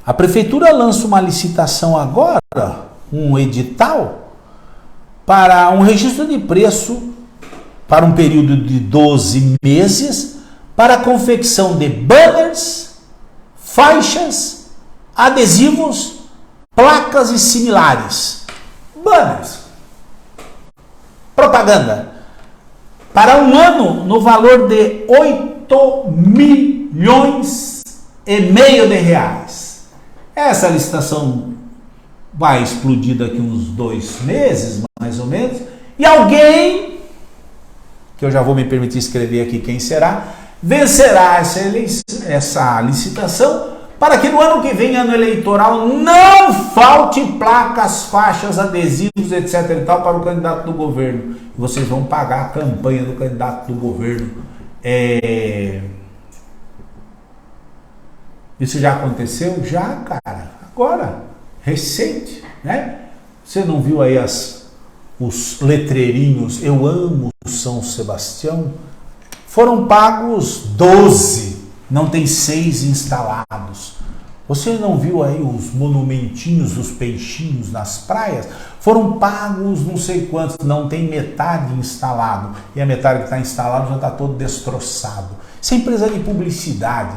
A prefeitura lança uma licitação agora, um edital, para um registro de preço para um período de 12 meses para a confecção de banners, faixas, adesivos, placas e similares. Banners. Propaganda. Para um ano no valor de 8,5 milhões de reais. Essa licitação vai explodir daqui uns 2 meses, mais ou menos, e alguém, que eu já vou me permitir escrever aqui quem será, vencerá essa licitação para que no ano que vem, ano eleitoral, não falte placas, faixas, adesivos, etc. e tal para o candidato do governo. E vocês vão pagar a campanha do candidato do governo. Isso já aconteceu? Já, cara. Agora, recente, né? Você não viu aí os letreirinhos "Eu amo São Sebastião"? Foram pagos 12, não tem 6 instalados. Você não viu aí os monumentinhos, os peixinhos nas praias? Foram pagos não sei quantos, não tem metade instalado. E a metade que está instalado já está todo destroçado. Isso é empresa de publicidade.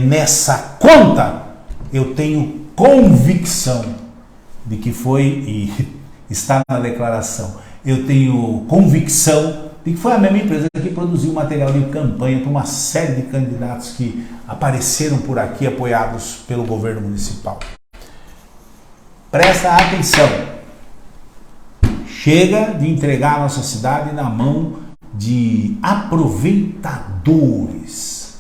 Nessa conta, eu tenho convicção de que foi, e está na declaração, eu tenho convicção de que foi a mesma empresa que produziu material de campanha para uma série de candidatos que apareceram por aqui apoiados pelo governo municipal. Presta atenção. Chega de entregar a nossa cidade na mão de aproveitadores,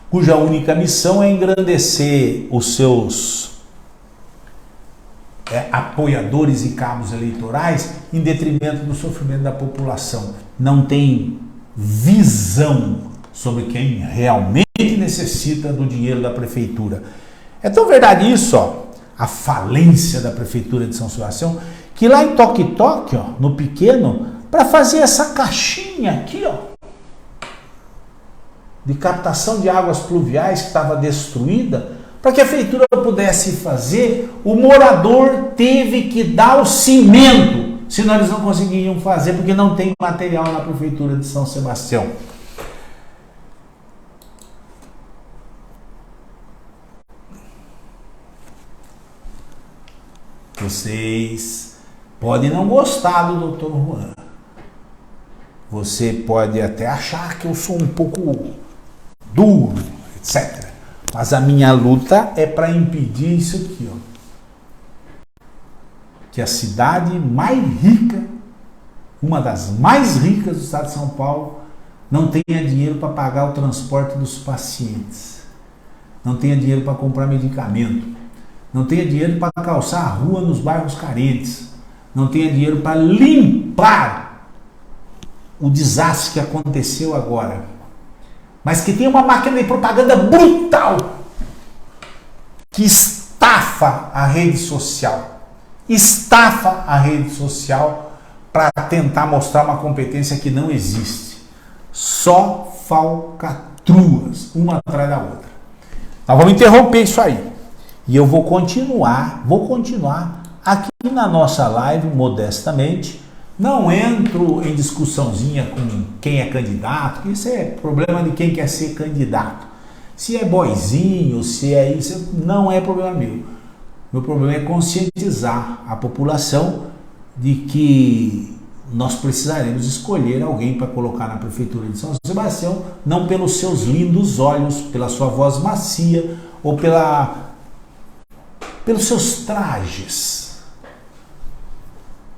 cuja única missão é engrandecer os seus apoiadores e cabos eleitorais em detrimento do sofrimento da população. Não tem visão sobre quem realmente necessita do dinheiro da prefeitura. É tão verdade isso, a falência da prefeitura de São Sebastião, que lá em Toque-Toque, no pequeno, para fazer essa caixinha aqui, de captação de águas pluviais que estava destruída, para que a prefeitura pudesse fazer, o morador teve que dar o cimento, senão eles não conseguiam fazer, porque não tem material na prefeitura de São Sebastião. Vocês podem não gostar do Dr. Juan. Você pode até achar que eu sou um pouco duro, etc. Mas a minha luta é para impedir isso aqui, que a cidade mais rica, uma das mais ricas do estado de São Paulo, não tenha dinheiro para pagar o transporte dos pacientes, não tenha dinheiro para comprar medicamento, não tenha dinheiro para calçar a rua nos bairros carentes, não tenha dinheiro para limpar o desastre que aconteceu agora, mas que tem uma máquina de propaganda brutal que estafa a rede social, para tentar mostrar uma competência que não existe. Só falcatruas, uma atrás da outra. Nós vamos interromper isso aí. E eu vou continuar aqui na nossa live, modestamente. Não entro em discussãozinha com quem é candidato, que isso é problema de quem quer ser candidato. Se é boizinho, se é isso, não é problema meu. Meu problema é conscientizar a população de que nós precisaremos escolher alguém para colocar na prefeitura de São Sebastião, não pelos seus lindos olhos, pela sua voz macia ou pelos seus trajes.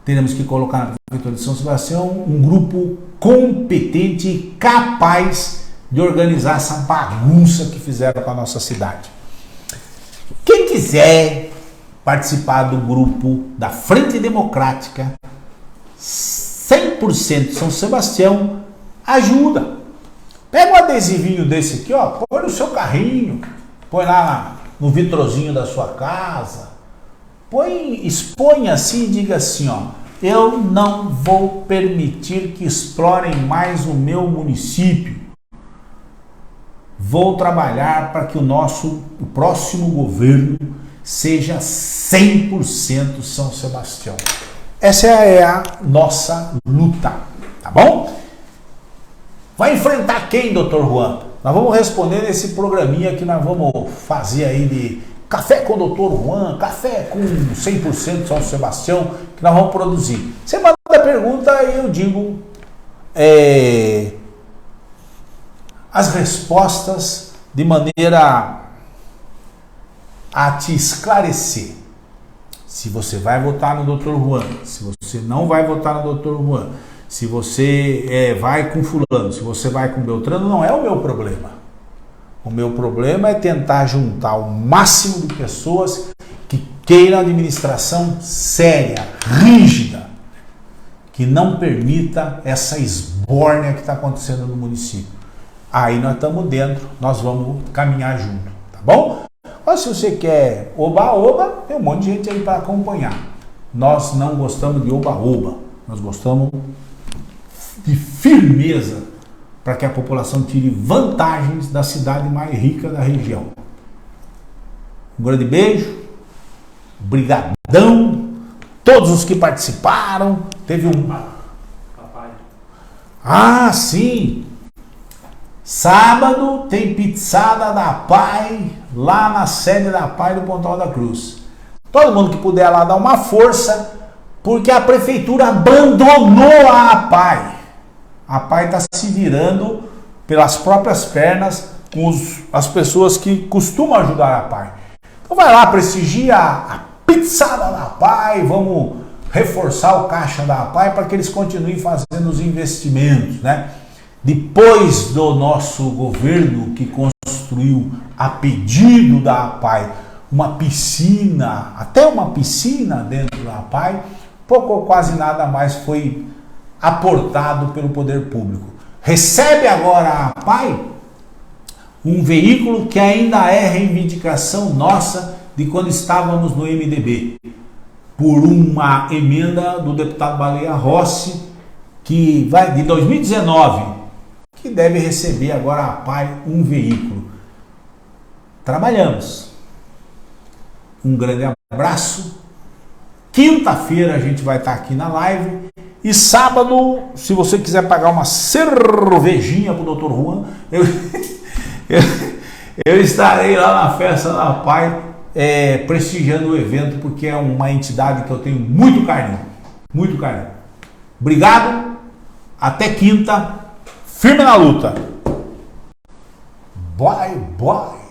Teremos que colocar na prefeitura de São Sebastião um grupo competente e capaz de organizar essa bagunça que fizeram com a nossa cidade. Quem quiser participar do grupo da Frente Democrática 100% São Sebastião, ajuda. Pega um adesivinho desse aqui, põe no seu carrinho, põe lá no vitrozinho da sua casa, expõe assim e diga assim, eu não vou permitir que explorem mais o meu município. Vou trabalhar para que o próximo governo seja 100% São Sebastião. Essa é a nossa luta, tá bom? Vai enfrentar quem, Dr. Juan? Nós vamos responder nesse programinha que nós vamos fazer aí de café com o Dr. Juan, café com 100% de São Sebastião, que nós vamos produzir. Você manda a pergunta e eu digo as respostas de maneira a te esclarecer. Se você vai votar no Dr. Juan, se você não vai votar no Dr. Juan, se você vai com fulano, se você vai com Beltrano, não é o meu problema. O meu problema é tentar juntar o máximo de pessoas que queiram administração séria, rígida, que não permita essa esbórnia que está acontecendo no município. Aí nós estamos dentro, nós vamos caminhar junto, tá bom? Mas se você quer oba-oba, tem um monte de gente aí para acompanhar. Nós não gostamos de oba-oba, nós gostamos de firmeza para que a população tire vantagens da cidade mais rica da região. Um grande beijo, brigadão, todos os que participaram, teve um... Papai. Ah, sim! Sábado tem pizzada da Pai, lá na sede da Pai do Pontal da Cruz. Todo mundo que puder lá dar uma força, porque a prefeitura abandonou a Pai. A Pai está se virando pelas próprias pernas com as pessoas que costumam ajudar a Pai. Então vai lá, prestigia a pizzada da Pai, vamos reforçar o caixa da Pai para que eles continuem fazendo os investimentos, né? Depois do nosso governo que construiu a pedido da APAI uma piscina, até uma piscina dentro da APAI, pouco ou quase nada mais foi aportado pelo poder público. Recebe agora a APAI um veículo que ainda é reivindicação nossa de quando estávamos no MDB, por uma emenda do deputado Baleia Rossi, que vai de 2019, que deve receber agora a APAI um veículo. Trabalhamos. Um grande abraço. Quinta-feira a gente vai estar aqui na live. E sábado, se você quiser pagar uma cervejinha pro Dr. Juan, eu estarei lá na festa da APAI prestigiando o evento, porque é uma entidade que eu tenho muito carinho. Muito carinho. Obrigado. Até quinta. Firme na luta. Bye, bye.